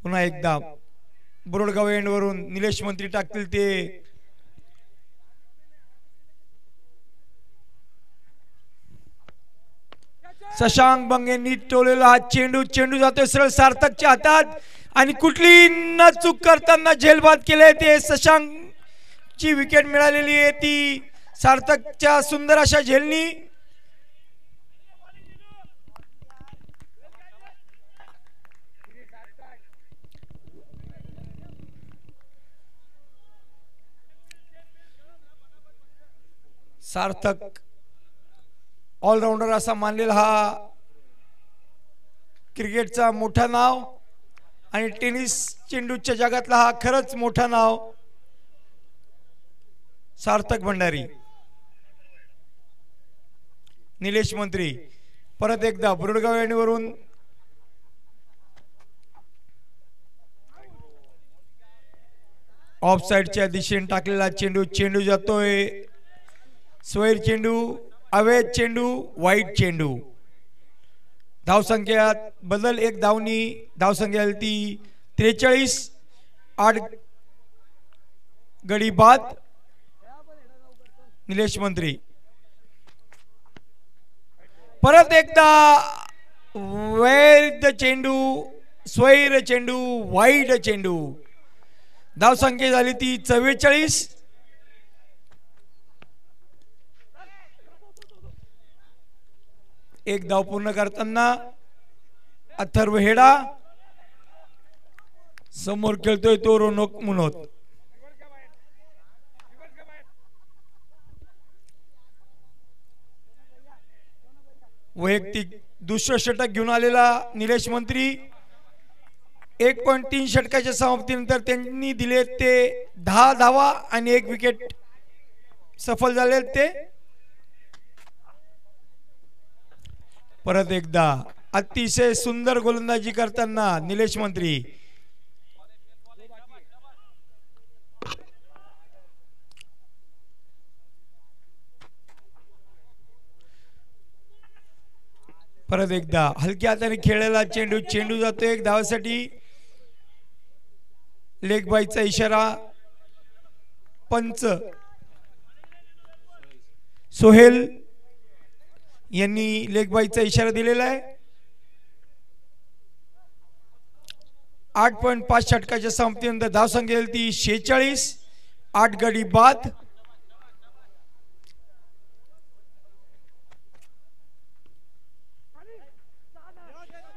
पुन्हा एकदा बोरडगाव एंडवरून निलेश मंत्री टाकतील ते. शशांक बंगेंनी टोलेला हा चेंडू जातोय सरळ सार्थकच्या हातात आणि कुठली न चूक करताना झेलबाद केले ते. शशांक ची विकेट मिळालेली आहे ती सार्थकच्या सुंदर अशा झेलनी. सार्थक ऑलराऊंडर असा मानलेला हा क्रिकेटचा मोठा नाव आणि टेनिस चेंडूच्या जगातला हा खरंच मोठा नाव सार्थक भंडारी. निलेश मंत्री परत एकदा बोरडगाव एंडवरून ऑफ साइडच्या दिशेने टाकलेला चेंडू जातोय. स्वैर चेंडू, अवैध चेंडू, वाईट चेंडू. धावसंख्यात बदल 1 धावनी. धावसंख्या ती 43, 8 गडी बाद. निलेश मंत्री परत एकदा वैध चेंडू, स्वैर चेंडू, वाईट चेंडू. धावसंख्या झाली ती 44. एक धाव पूर्ण करताना अथर्व हेडा. समोर खेळतोय तो रोनक मुनोत. वैयक्तिक दुसरं षटक घेऊन आलेला निलेश मंत्री 1.3 षटकाच्या समाप्तीनंतर त्यांनी दिले ते 10 धावा आणि 1 विकेट सफल झाले ते. परत एकदा अतिशय सुंदर गोलंदाजी करताना निलेश मंत्री. परत एकदा हलक्या हाताने खेळलेला चेंडू जातो 1 धावासाठी. लेग बाईचा इशारा पंच सोहेल यांनी लेग बाईचा इशारा दिलेला आहे. 8.5 षटकाच्या समाप्तीनंतर धावसंख्या ती 46, 8 गडी बाद.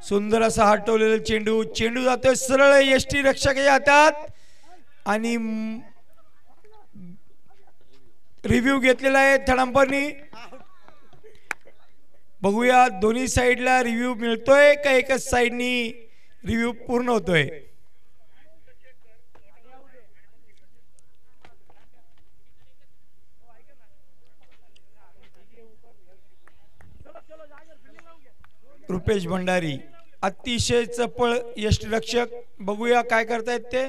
सुंदर असा हटवलेला चेंडू जातोय सरळ एसटी रक्षकाच्या हातात आणि रिव्ह्यू घेतलेला आहे थडांपरनी. बघूया दोन्ही साइडला रिव्ह्यू मिळतोय का एकच साइडनी रिव्ह्यू पूर्ण होतोय. रुपेश भंडारी अतिशय चपळ यष्टिरक्षक. बघूया काय करतायत ते.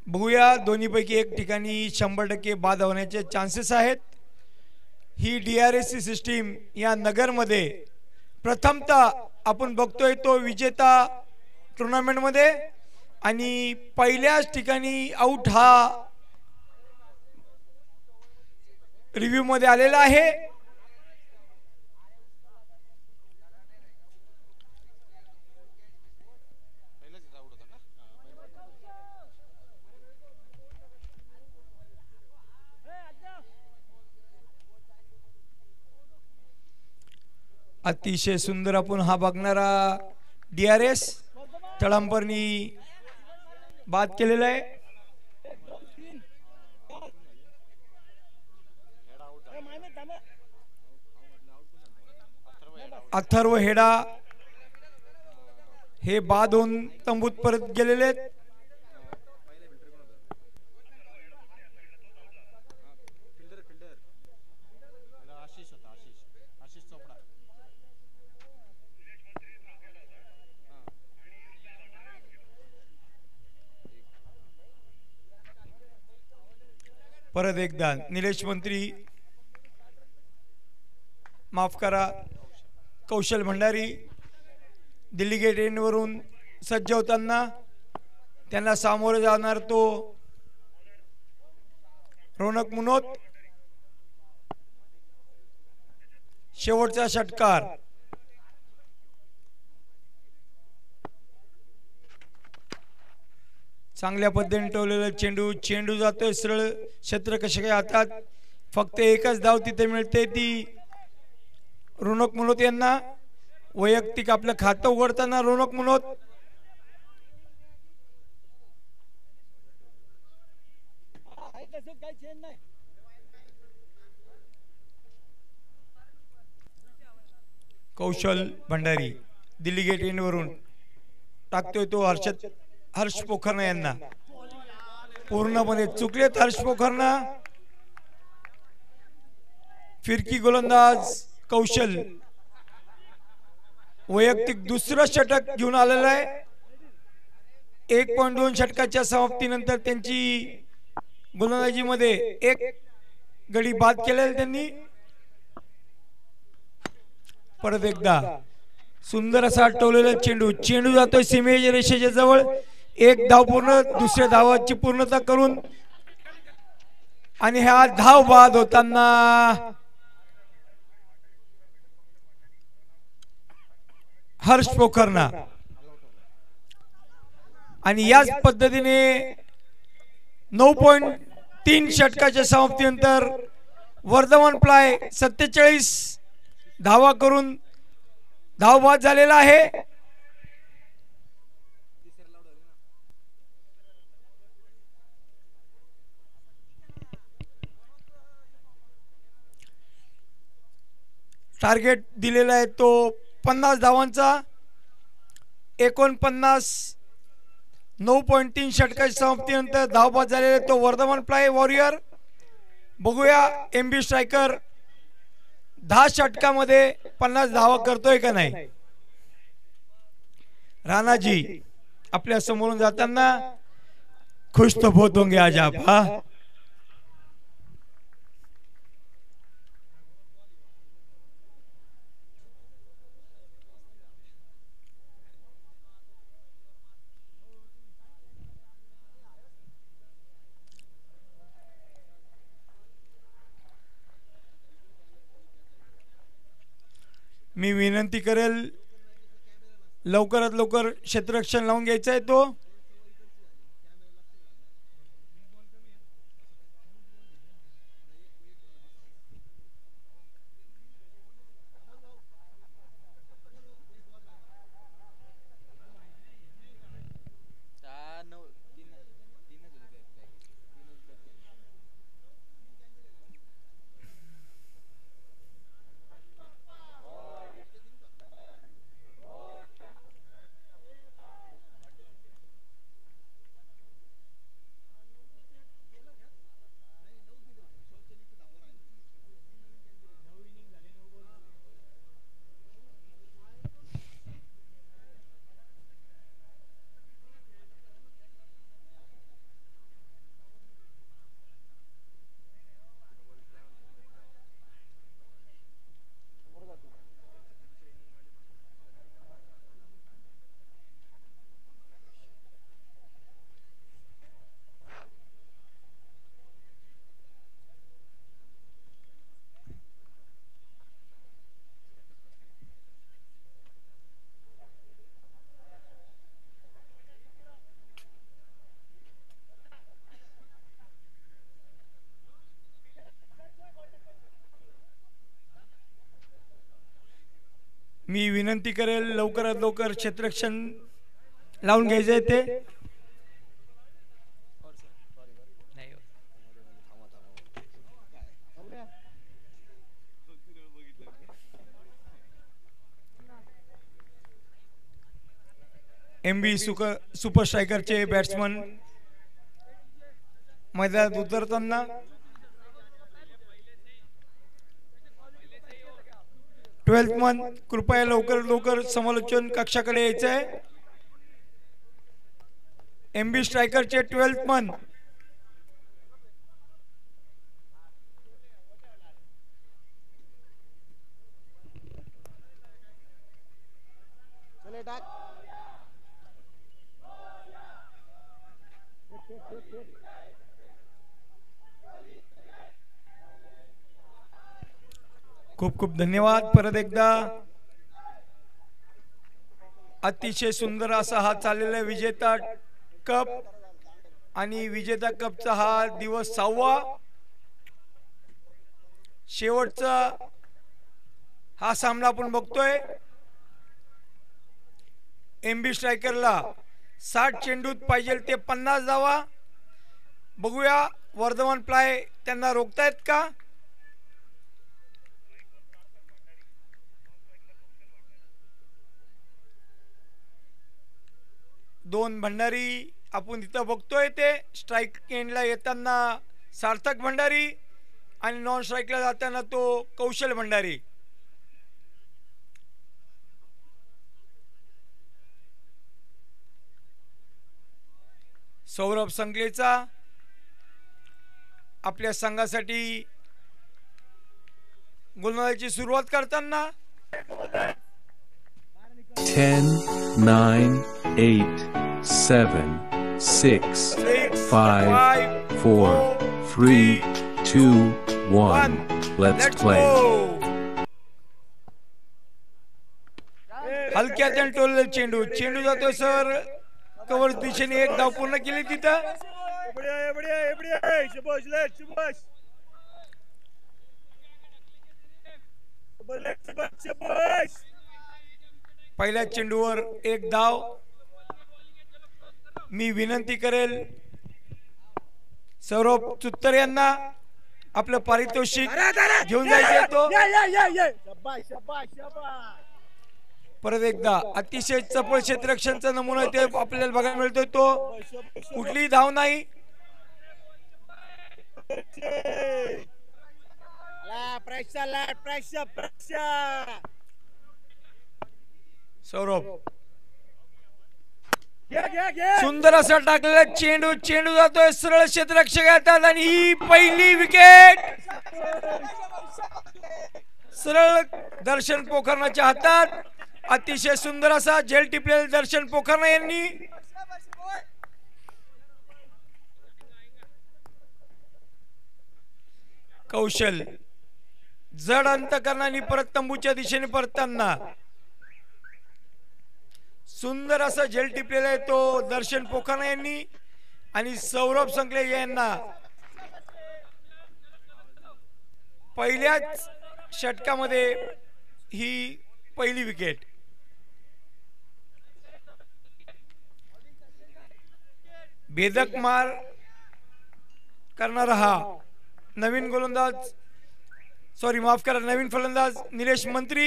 बघूया दोन्हीपैकी एक ठिकाणी 100% बाद होण्याचे चान्सेस आहेत. ही DRSC सिस्टीम या नगरमध्ये प्रथमतः आपण बघतोय तो विजेता टुर्नामेंट मध्ये आणि पहिल्याच ठिकाणी आउट हा रिव्ह्यू मध्ये आलेला आहे. अतिशय सुंदर आपण हा बघणारा DRS तळांपरनी बाद केलेला आहे. अथर्व हेडा हे बाद होऊन तंबूत परत गेलेले आहेत. परत एकदा निलेश मंत्री, माफ करा, कौशल भंडारी दिल्ली गेट एंड वरून सज्ज होताना त्यांना सामोरे जाणार तो रोनक मुनोत. शेवटचा षटकार. चांगल्या पद्धतीने टोवलेला चेंडू, चेंडू जातोय सरळ क्षेत्र कसे काय हातात. फक्त एकच धाव तिथे मिळते, ती रोनक मुनोत यांना. वैयक्तिक आपलं खातं उघडताना रोनक मुनोत कौशल भंडारी दिल्ली गेट एंड वरून टाकतोय तो हर्ष पोखरना यांना. पूर्णपणे चुकलेत हर्ष पोखरना. फिरकी गोलंदाज कौशल वैयक्तिक दुसरं षटक घेऊन आलेलं आहे. 1.2 षटकाच्या समाप्तीनंतर त्यांची गोलंदाजीमध्ये एक गडी बाद केलेला त्यांनी. परत एकदा सुंदर असा टोवलेला चेंडू, चेंडू जातोय सीमेच्या रेषेच्या जवळ. एक धाव पूर्ण, दुसऱ्या धावाची पूर्णता करून आणि हा धाव बाद होताना हर्ष पोखरना. आणि याच पद्धतीने 9.3 षटकाच्या समाप्तीनंतर वर्धमान प्लाय 47 धावा करून धाव बाद झालेला आहे. टार्गेट दिलेला आहे तो 50 धावांचा. 49 9.3 षटकाच्या समाप्तीनंतर धाव बाद झालेला तो वर्धमान प्लाय वॉरियर. बघूया MB स्ट्रायकर 10 षटकामध्ये 50 धावा करतोय का नाही. राणाजी आपल्या समोरून जाताना खुश तो बहुत होंगे आज आप. हा मी विनंती करेल लवकरात लवकर क्षेत्ररक्षण लावून घ्यायचा आहे तो. मी विनंती करेल लवकरात लवकर क्षेत्ररक्षण लावून घ्यायचे ते. MB सुपर स्ट्रायकरचे बॅट्समन मैदानात उतरताना ट्वेल्थ मन कृपया लवकर समालोचन कक्षाकडे यायचं आहे. MB स्ट्रायकरचे 12th मन खूप खूप धन्यवाद. परत एकदा अतिशय सुंदर असा हा चाललेला विजेता कप आणि विजेता कपचा हा दिवस 6वा शेवटचा हा सामना आपण बघतोय. MB स्ट्रायकरला 60 चेंडूत पाहिजे ते 50 धावा. बघूया वर्धमान प्लाय त्यांना रोखतायत का. दोन भंडारी आपण इथं बघतोय ते स्ट्राइक एंडला येताना सार्थक भंडारी आणि नॉन स्ट्राइकला जाताना तो कौशल भंडारी. सौरभ संगलेचा आपल्या संघासाठी गोलंदाजीची सुरुवात करताना 10, 9, 8, 7, 6, 5, 4, 3, 2, 1. Let's play. हलक्यात टोलले चेंडू जातोय सर कव्हर दिशेने. एक धाव पूर्ण केली तिथं. पहिल्या चेंडूवर एक धाव. मी विनंती करेल सौरभ चुत्तर यांना आपलं पारितोषिक घेऊन जायचं तो. परत एकदा अतिशय चपळ क्षेत्ररक्षणचा नमुना ते आपल्याला बघायला मिळतोय. तो कुठलीही धाव नाही. सौरभ सुंदर असा टाकलेला चेंडू जातोय सरळ क्षेत्ररक्षक येतात आणि ही पहिली विकेट सरळ दर्शन पोखरणाच्या हातात. अतिशय सुंदर असा झेल टिपलेला दर्शन पोखरणा यांनी. कौशल जड अंतकरणाने परत तंबूच्या दिशेने परतताना सुंदर असा झेल टिपलेला आहे तो दर्शन पोखरणा यांनी. आणि सौरभ संकले यांना पहिल्याच षटकामध्ये ही पहिली विकेट. भेदक मार करणारा हा नवीन गोलंदाज माफ करा नवीन फलंदाज निलेश मंत्री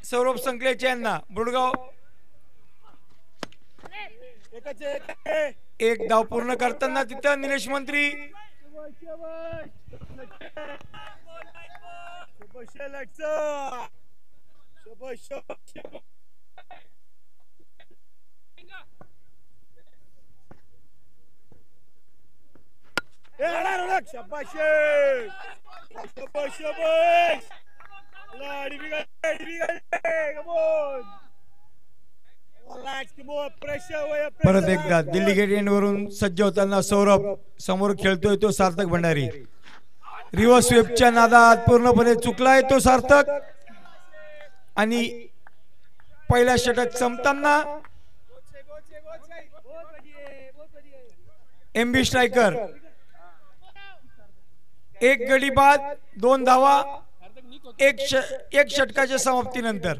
सौरभ संकलेचे यांना बुडगाव. एक धाव पूर्ण करताना तिथं निलेश मंत्री. परत एकदा दिल्ली गेट एंड वरून सज्ज होताना सौरभ समोर खेळतोय तो सार्थक भंडारी. रिव्हर्स स्वीपच्या नादात पूर्णपणे चुकलाय तो सार्थक. आणि पहिल्या षटक संपताना MB स्ट्रायकर एक गडी बाद 2 धावा. एक षटकाच्या समाप्तीनंतर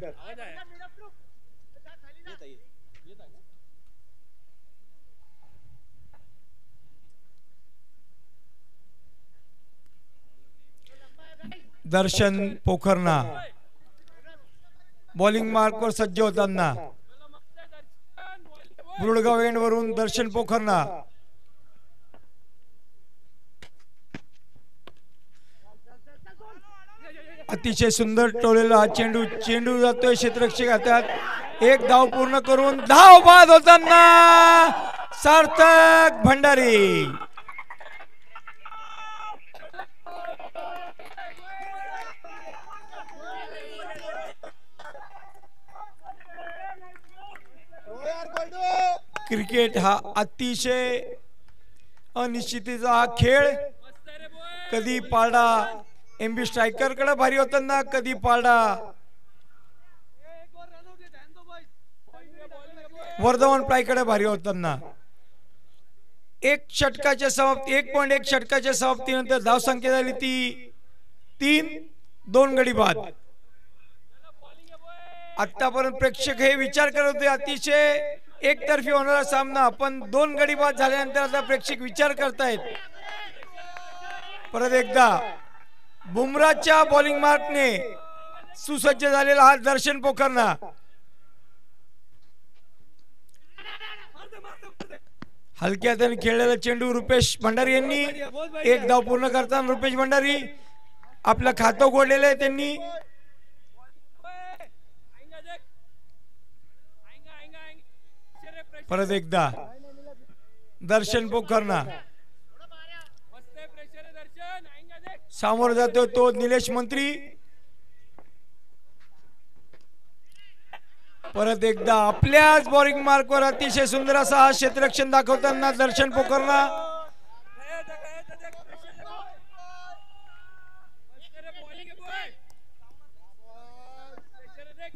दर्शन पोखरना बॉलिंग मार्कवर सज्ज होताना बुरडगाव एंड वरून दर्शन पोखरना अतिशय सुंदर टोलेला हा चेंडू जातोय क्षेत्ररक्षक हातात एक धाव पूर्ण करून धाव बाद होताना सार्थक भंडारी क्रिकेट हा अतिशय अनिश्चितीचा हा खेळ कधी पारडा एमबी स्ट्रायकर कडे भारी होताना कधी पारडा वर्धमान प्लायकडे भारी होताना एक षटकाच्या समाप्ती 1.1 षटकाच्या समाप्तीनंतर धावसंख्या झाली ती 3 2 गडी बाद आतापर्यंत प्रेक्षक हे विचार करत होते अतिशय एकतर्फी होणारा सामना पण 2 गडी बाद झाल्यानंतर आता प्रेक्षक विचार करतायत परत एकदा बुमराच्या बॉलिंग मार्कने सुसज्ज झालेला हा दर्शन पोखरना हलक्या हाताने खेळलेला चेंडू रुपेश भंडारी यांनी एक धाव पूर्ण करताना रुपेश भंडारी आपलं खातं उघडलेलं आहे त्यांनी परत एकदा दर्शन पोखरना सामोर जातो तो निलेश मंत्री परत एकदा आपल्याच बॉलिंग मार्कवर अतिशय सुंदर असा हा क्षेत्ररक्षण दाखवताना दर्शन पोखरना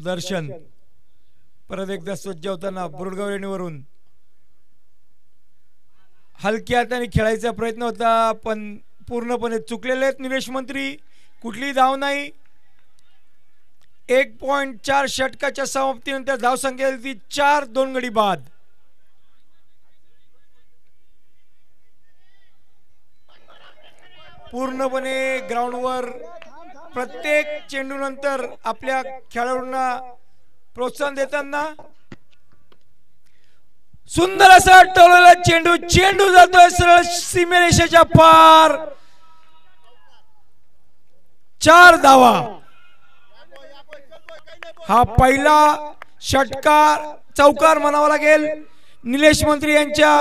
दर्शन परत एकदा सज्ज होताना बुरडगाव रेणीवरून हलक्या हाताने खेळायचा प्रयत्न होता पण पूर्णपणे चुकलेले आहेत निलेश मंत्री कुठली धाव नाही 1.4 षटकाच्या समाप्तीनंतर धावसंख्या ती 4 2 गडी बाद पूर्णपणे ग्राउंडवर प्रत्येक चेंडू नंतर आपल्या खेळाडूंना प्रोत्साहन देताना सुंदर असा टोललेला चेंडू जातोय सरळ सीमेरेषेच्या पार 4 धावा हा पहिला षटकार चौकार म्हणावा लागेल निलेश मंत्री यांच्या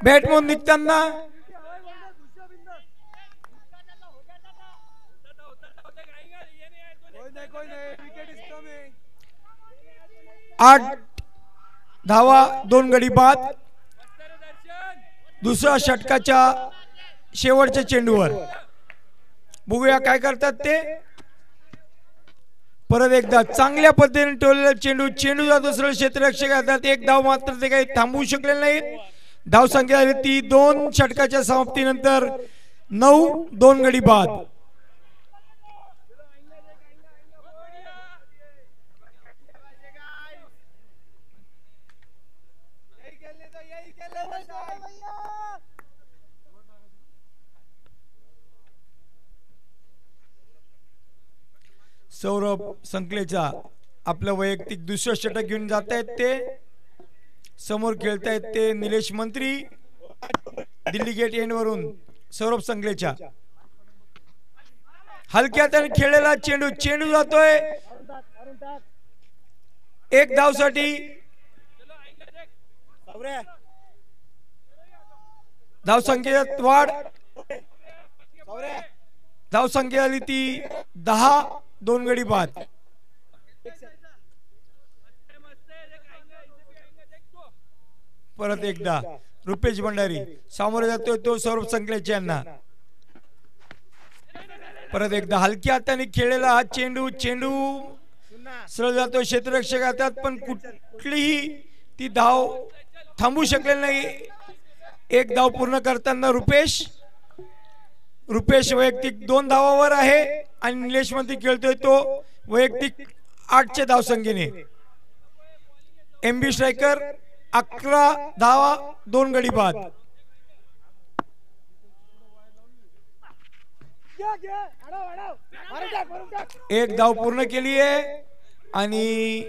बॅटमधून निघताना आठ धावा 2 गडी बाद दुसऱ्या षटकाच्या शेवटच्या चेंडूवर बघूया काय करतात ते परत एकदा चांगल्या पद्धतीने टोललेला चेंडू जातो सरळ क्षेत्ररक्षक हातात एक धाव मात्र ते काही थांबवू शकले नाहीत धावसंख्या झाली ती 2 षटकाच्या समाप्तीनंतर 9 2 गडी बाद सौरभ संकलेचा आपलं वैयक्तिक दुसरं षटक घेऊन जात आहेत ते समोर खेळतायत ते निलेश मंत्री दिल्ली गेट एंड वरून सौरभ संकलेच्या हलक्या हाताने खेळलेला चेंडू जातोय एक धावसाठी धावसंख्येत वाढ धावसंख्या झाली ती 10 2 गडी बाद परत एकदा रुपेश भंडारी सामोरे जातोय तो सौरभ संकलेचे यांना परत एकदा हलक्या हाताने खेळलेला हा चेंडू सरळ जातो क्षेत्ररक्षक हातात पण कुठलीही ती धाव थांबू शकलेली नाही एक धाव पूर्ण करताना रुपेश रुपेश वैयक्तिक 2 धावावर आहे आणि निलेश मंत्री खेळतोय तो वैयक्तिक 8च्या धावसंख्येने. एमबी स्ट्रायकर 11 धावा 2 गडी बाद. एक धाव पूर्ण केली आहे आणि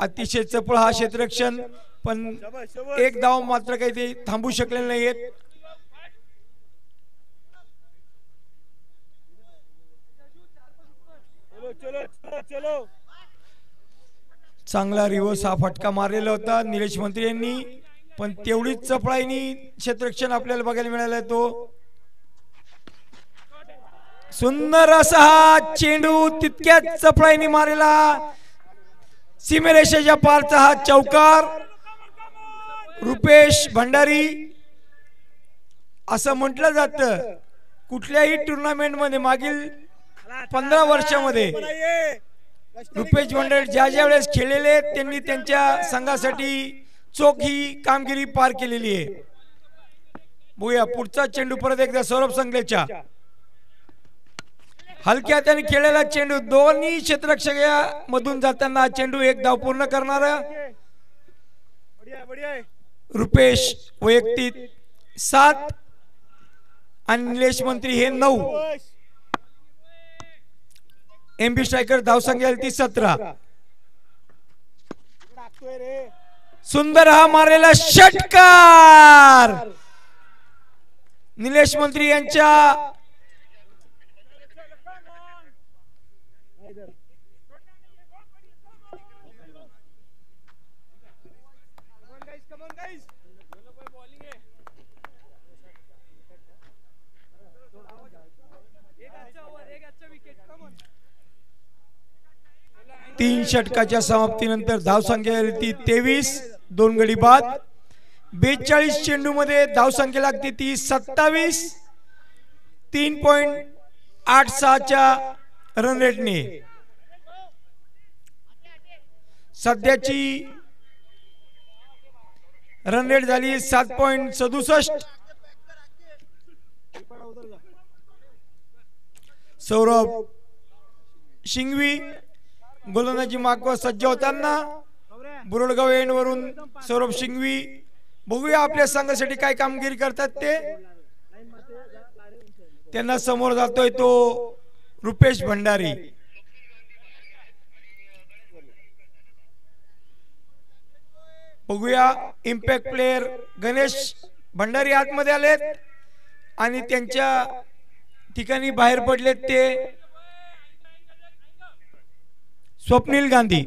अतिशय चपळ हा क्षेत्ररक्षण, पण एक धाव मात्र काही ते थांबू शकलेले नाहीयेत. चांगला रिव्हर्स हा फटका मारलेला होता निलेश मंत्री यांनी, पण तेवढीच चपळाईनी क्षेत्ररक्षण आपल्याला बघायला मिळालाय. तो सुंदर असा हा चेंडू तितक्याच चपळाईने मारलेला सीमेरेषेच्या पारचा हा चौकार. रुपेश भंडारी असं म्हटलं जातं कुठल्याही टुर्नामेंट मध्ये मागील 15 वर्षामध्ये रुपेश भंडारी ज्या वेळेस खेळलेले त्यांनी त्यांच्या संघासाठी चोख ही कामगिरी पार केलेली आहे. बघूया पुढचा चेंडू परत एकदा सौरभ संगलेच्या हलक्या त्याने खेळलेला चेंडू, दोन्ही क्षेत्ररक्षक मधून जाताना चेंडू एक धाव पूर्ण करणार. रुपेश वैयक्तिक 7 आणि निलेश मंत्री हे 9. एमबी स्ट्रायकर धावसंख्या ती 17. सुंदर हा मारलेला षटकार निलेश मंत्री यांच्या तीन षटकाच्या समाप्तीनंतर धावसंख्या ती 23, 2 गडी बाद. 42 चेंडू मध्ये धावसंख्या लागते ती 27, 3.86च्या रन रेटने. सध्याची रन रेट झाली 7.67. सौरभ शिंगवी गोलंदाजी मागवा सज्ज होताना बुरडगाव एंड वरून सौरभ शिंगवी. बघूया आपल्या संघासाठी काय कामगिरी करतात ते. त्यांना समोर जातोय तो रुपेश भंडारी. बघूया इम्पॅक्ट प्लेयर गणेश भंडारी आतमध्ये आलेत आणि त्यांच्या ठिकाणी बाहेर पडलेत ते स्वप्नील गांधी.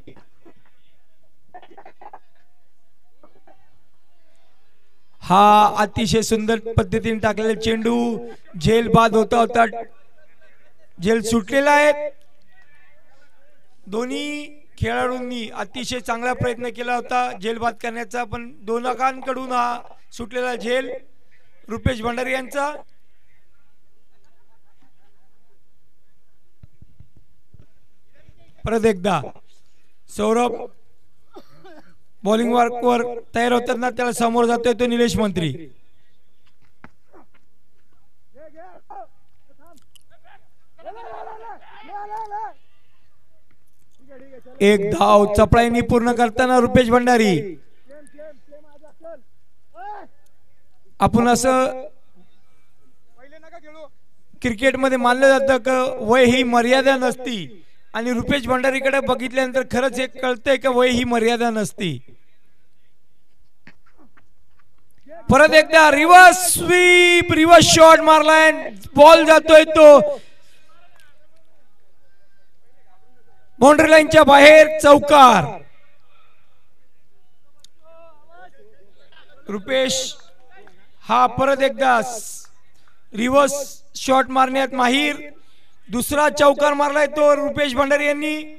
हा अतिशय सुंदर पद्धतीने टाकलेला चेंडू झेल बाद होता. झेल सुटलेला आहे. दोन्ही खेळाडूंनी अतिशय चांगला प्रयत्न केला होता झेल बाद करण्याचा, पण दोघांकडून हा सुटलेला झेल रुपेश भंडारी यांचा. परत एकदा सौरभ बॉलिंग वर्कवर तयार होताना त्याला समोर जातोय तो निलेश मंत्री. एक धाव चपळाईनी पूर्ण करताना रुपेश भंडारी. आपण असं क्रिकेटमध्ये मानलं जातं की वय ही मर्यादा नसती, आणि रुपेश भंडारीकडे बघितल्यानंतर खरंच एक कळतंय की वय ही मर्यादा नसती. परत एकदा रिव्हर्स स्वीप, रिव्हर्स शॉट मारलाय, बॉल जातोय तो बाउंड्री लाईनच्या बाहेर, चौकार. रुपेश हा परत एकदा रिव्हर्स शॉट मारण्यात माहीर. दुसरा चौकार मारलाय तो रुपेश भंडारी यांनी,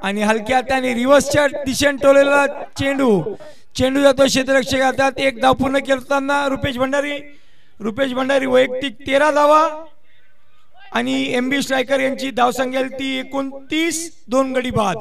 आणि हलक्या त्याने रिव्हर्सच्या दिशेने टोलेला चेंडू जातो क्षेत्ररक्षक हातात. एक धाव पूर्ण करताना रुपेश भंडारी वैयक्तिक 13 धावा आणि एमबी स्ट्रायकर यांची धावसंख्या ती 29, 2 गडी बाद.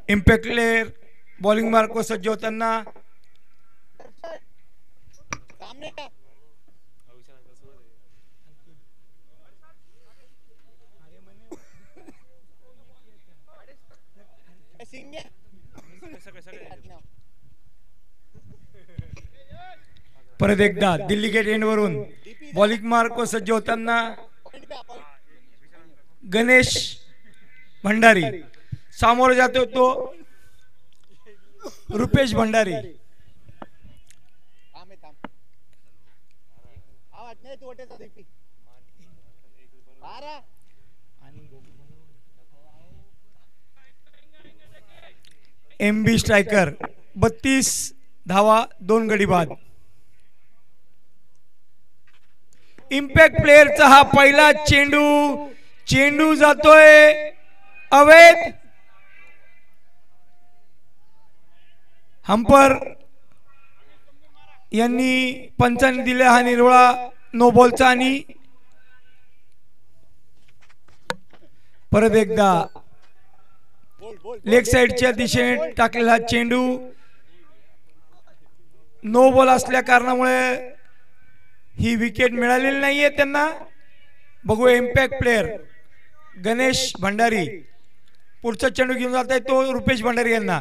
इम्पॅक्ट प्लेयर बॉलिंग मार्क व सज्ज होताना परत एकदा दिल्ली गेट एंड वरून बॉलिंग मार्क व सज्ज होताना गणेश भंडारी सामोर जातो तो रुपेश भंडारी MB स्ट्रायकर 32 धावा 2 गडी बाद। इम्पॅक्ट प्लेयरचा हा पहिला चेंडू जातोय अवैध हंपर यांनी पंचांनी दिला हा निर्वळा नो बॉलचा आणि परत एकदा लेग साइडच्या दिशेने टाकलेला चेंडू नो बॉल असल्या कारणामुळे ही विकेट मिळालेली नाहीये त्यांना। बघूया इम्पॅक्ट प्लेयर गणेश भंडारी पुढचा चेंडू घेऊन जात आहे तो रुपेश भंडारी यांना।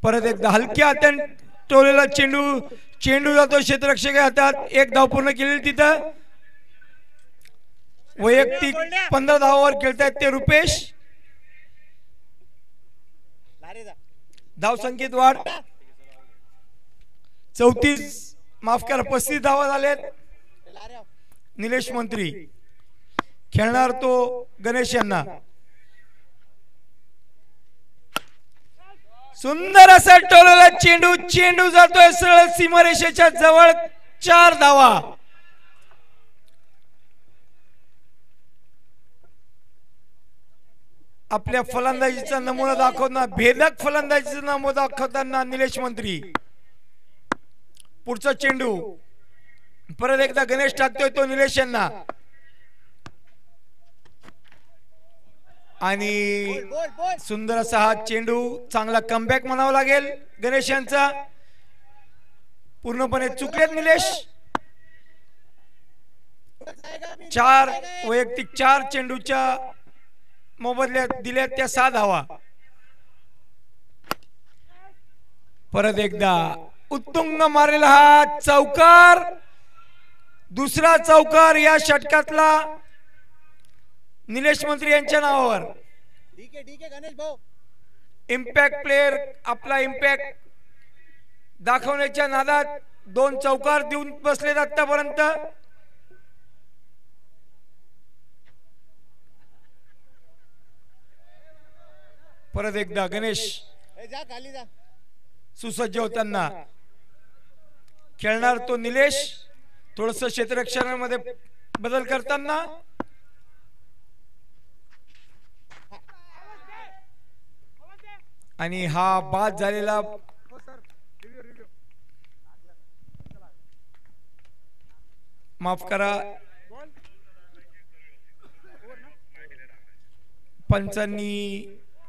परत एकदा हलक्या हाताने टोलेला चेंडू जातो क्षेत्ररक्षक हातात। 1 धाव पूर्ण केलेली तिथं वैयक्तिक 15 धावावर खेळतात ते रुपेश। धाव संख्येत वाढ 34 माफ करा 35 धावा झालेत। निलेश मंत्री खेळणार तो गणेश यांना। सुंदर असा टोलेला चेंडू जातोय सरळ सीमारेषेच्या जवळ 4 धावा। आपल्या फलंदाजीचा नमुना दाखवताना भेदक फलंदाजीचा नमुना दाखवताना निलेश मंत्री पुढचा चेंडू परत एकदा गणेश टाकतोय तो निलेश यांना आणि सुंदर असा हा चेंडू चांगला कमबॅक म्हणावा लागेल गणेश यांचा। पूर्णपणे चुकलेत निलेश। 4 वैयक्तिक 4 चेंडूच्या मोबदल्यात दिल्यात त्या 6 धावा। परत एकदा उत्तुंग मारलेला हा चौकार दुसरा चौकार या षटकातला निलेश मंत्री यांच्या नावावर। इम्पॅक्ट प्लेयर आपला इम्पॅक्ट दाखवण्याच्या नादात 2 चौकार देऊन बसलेत आतापर्यंत। परत एकदा गणेश सुसज्ज होताना खेळणार तो निलेश थोडस क्षेत्ररक्षणामध्ये बदल करताना आणि हा बाद झालेला माफ करा पंचांनी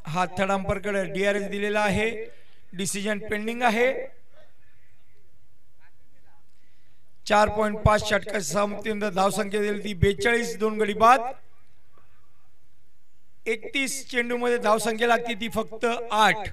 हा थर्ड अंपरकडे DRS दिलेला आहे। डिसिजन पेंडिंग आहे। 4.5 षटकाच्या समाप्तीनंतर धावसंख्या दिली ती 42 2 गडी बाद। 31 चेंडू मध्ये धावसंख्या लागते ती फक्त 8।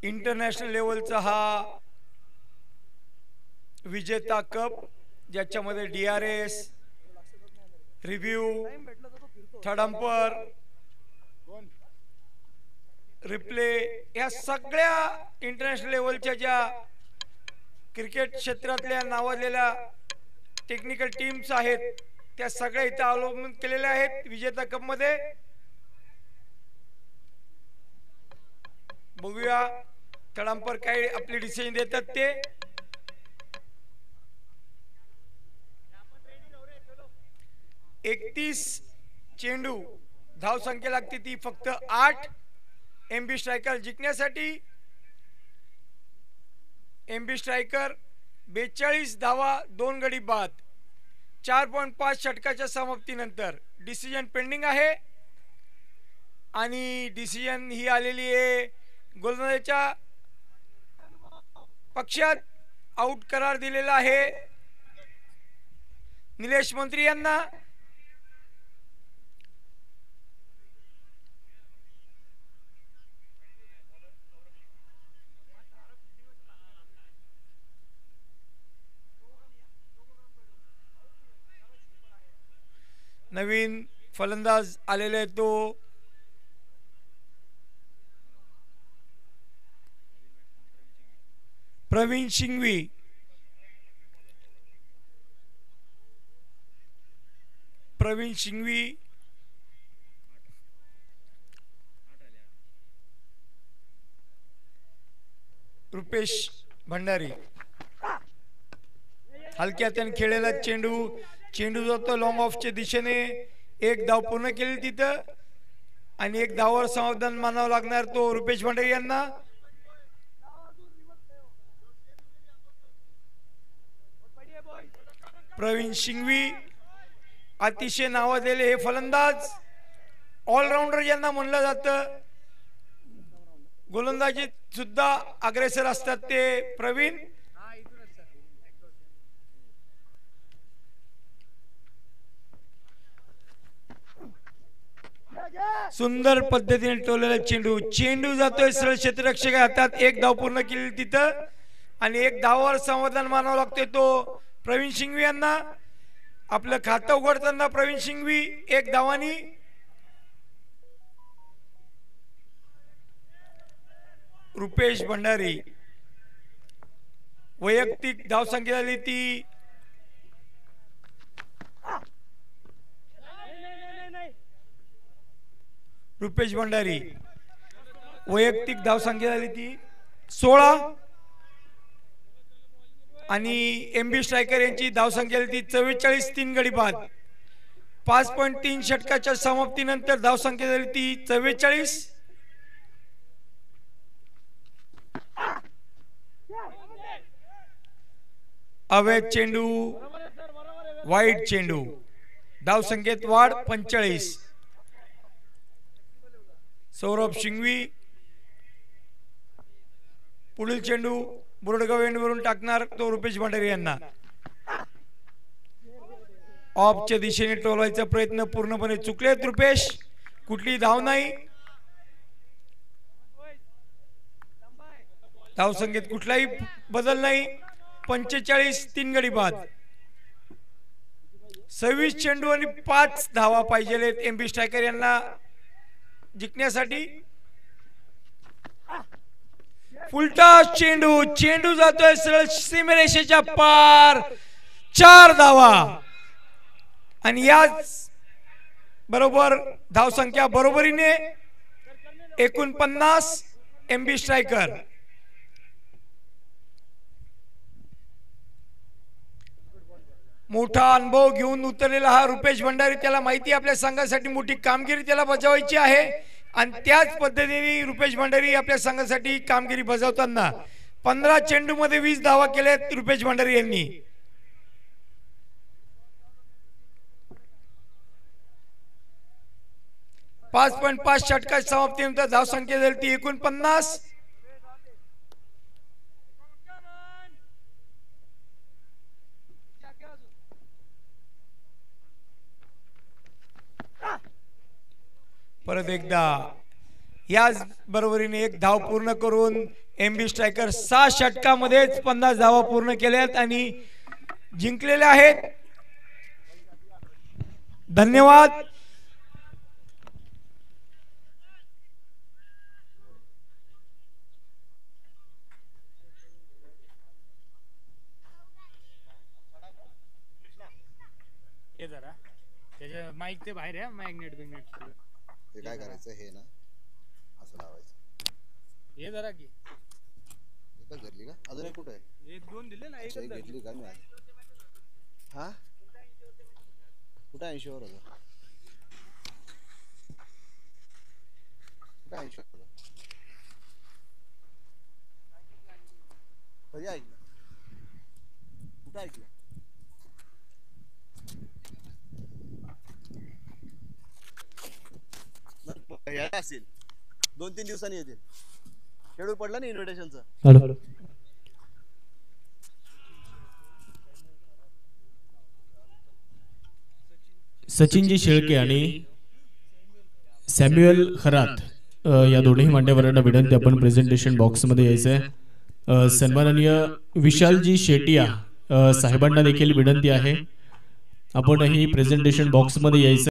इंटरनॅशनल लेवलचा हा विजेता कप, ज्याच्यामध्ये DRS, review, third umpire, replay या सगळ्या इंटरनॅशनल लेवलच्या ज्या क्रिकेट क्षेत्रातल्या नावाजलेल्या टेक्निकल टीम्स आहेत त्या सगळ्या इथं अवलंबून केलेल्या आहेत विजेता कप मध्ये. बघूया थर्ड अंपर काय आपले डिसिजन देतात ते. एकतीस चेंडू, धाव संख्या लागते ती फक्त 8. MB स्ट्रायकर जिंकण्यासाठी MB स्ट्रायकर 42 धावा 2 गडी बाद. 4.5 षटकाच्या समाप्तीनंतर डिसिजन पेंडिंग आहे आणि डिसिजन ही आलेली आहे गोलंदाजाच्या पक्षात. आउट करार दिलेला आहे निलेश मंत्री यांना. नवीन फलंदाज आलेले आहे तो प्रवीण शिंगवी. प्रवीण शिंगवी रुपेश भंडारी. हलक्या त्याने खेळलेला चेंडू जातो लॉंग ऑफच्या दिशेने. 1 धाव पूर्ण केली तिथं आणि 1 धावावर समाधान मानावं लागणार तो रुपेश भंडारी यांना. प्रवीण शिंगवी अतिशय नावाजलेले हे फलंदाज, ऑलराऊंडर यांना म्हणलं जातं. गोलंदाजीत सुद्धा अग्रेसर असतात ते प्रवीण. सुंदर पद्धतीने टोललेला चेंडू जातोय सरळ क्षेत्ररक्षक हातात. 1 धाव पूर्ण केली तिथं आणि 1 धावावर समाधान मानावं लागतोय तो प्रवीण शिंगवी यांना. आपलं खातं उघडताना प्रवीण शिंगवी 1 धावानी. रुपेश भंडारी वैयक्तिक धाव संख्या झाली ती रुपेश भंडारी वैयक्तिक धाव संख्या झाली ती 16 आणि MB स्ट्रायकर यांची धाव संख्या झाली ती 44. 3 गडी बाद. 5.3 षटकाच्या समाप्तीनंतर धाव संख्या झाली ती 44. अवैध चेंडू, वाईट चेंडू, धाव संख्येत वाढ 45. सौरभ शिंगवी पुढील चेंडू बुरडगाव एंडवरून टाकणार तो रुपेश भंडारी यांना. ऑफच्या दिशेने टोलवायचा प्रयत्न पूर्णपणे चुकलेत रुपेश. कुठली धाव नाही. धाव संख्येत कुठलाही बदल नाही. 45. 3 गडी बाद. 26 चेंडू आणि 5 धावा पाहिजे MB स्ट्रायकर यांना जिंकण्यासाठी. फुलटॉस चेंडू जातोय सरळ सीमारेषेच्या पार. 4 धावा आणि याच बरोबर धाव संख्या बरोबरीने 49. MB स्ट्रायकर मोठा अनुभव घेऊन उतरलेला हा रुपेश भंडारी. त्याला माहिती आपल्या संघासाठी मोठी कामगिरी त्याला बजावायची आहे आणि त्याच पद्धतीने रुपेश भंडारी आपल्या संघासाठी कामगिरी बजावताना 15 चेंडू मध्ये 20 धावा केल्यात रुपेश भंडारी यांनी. पाच 5 षटका समाप्तीनंतर धाव संख्या झाली ती 49. परत एकदा याच बरोबरीने एक धाव पूर्ण करून MB स्ट्रायकर 6 षटकामध्येच 50 धावा पूर्ण केल्यात आणि जिंकलेले आहेत. धन्यवाद. हे जरा त्याच्या माईक ते बाहेर आहे, मॅग्नेट बिग्नेट हे काय करायचं, हे ना असं लावायचं. हे जरा की एकच धरली का, अजून एक कुठे आहे? एक दोन दिले ना, एक घेतली का मी आज? हा कुठे 80 वर होतं? कुठे 80 वर होतं? कधी ऐकलं? कुठे ऐकलं? असेल 2-3 दिवसांनी येतील. शेड्यूल पडला ना इन्व्हिटेशनचा. हॅलो. सचिनजी शेळके आणि सॅम्युअल खरात या दोन्ही मान्यवरांना विनंती, आपण प्रेझेंटेशन बॉक्समध्ये यायचं आहे. सन्माननीय विशालजी शेटिया साहेबांना देखील विनंती आहे, आपणही प्रेझेंटेशन बॉक्समध्ये यायचं.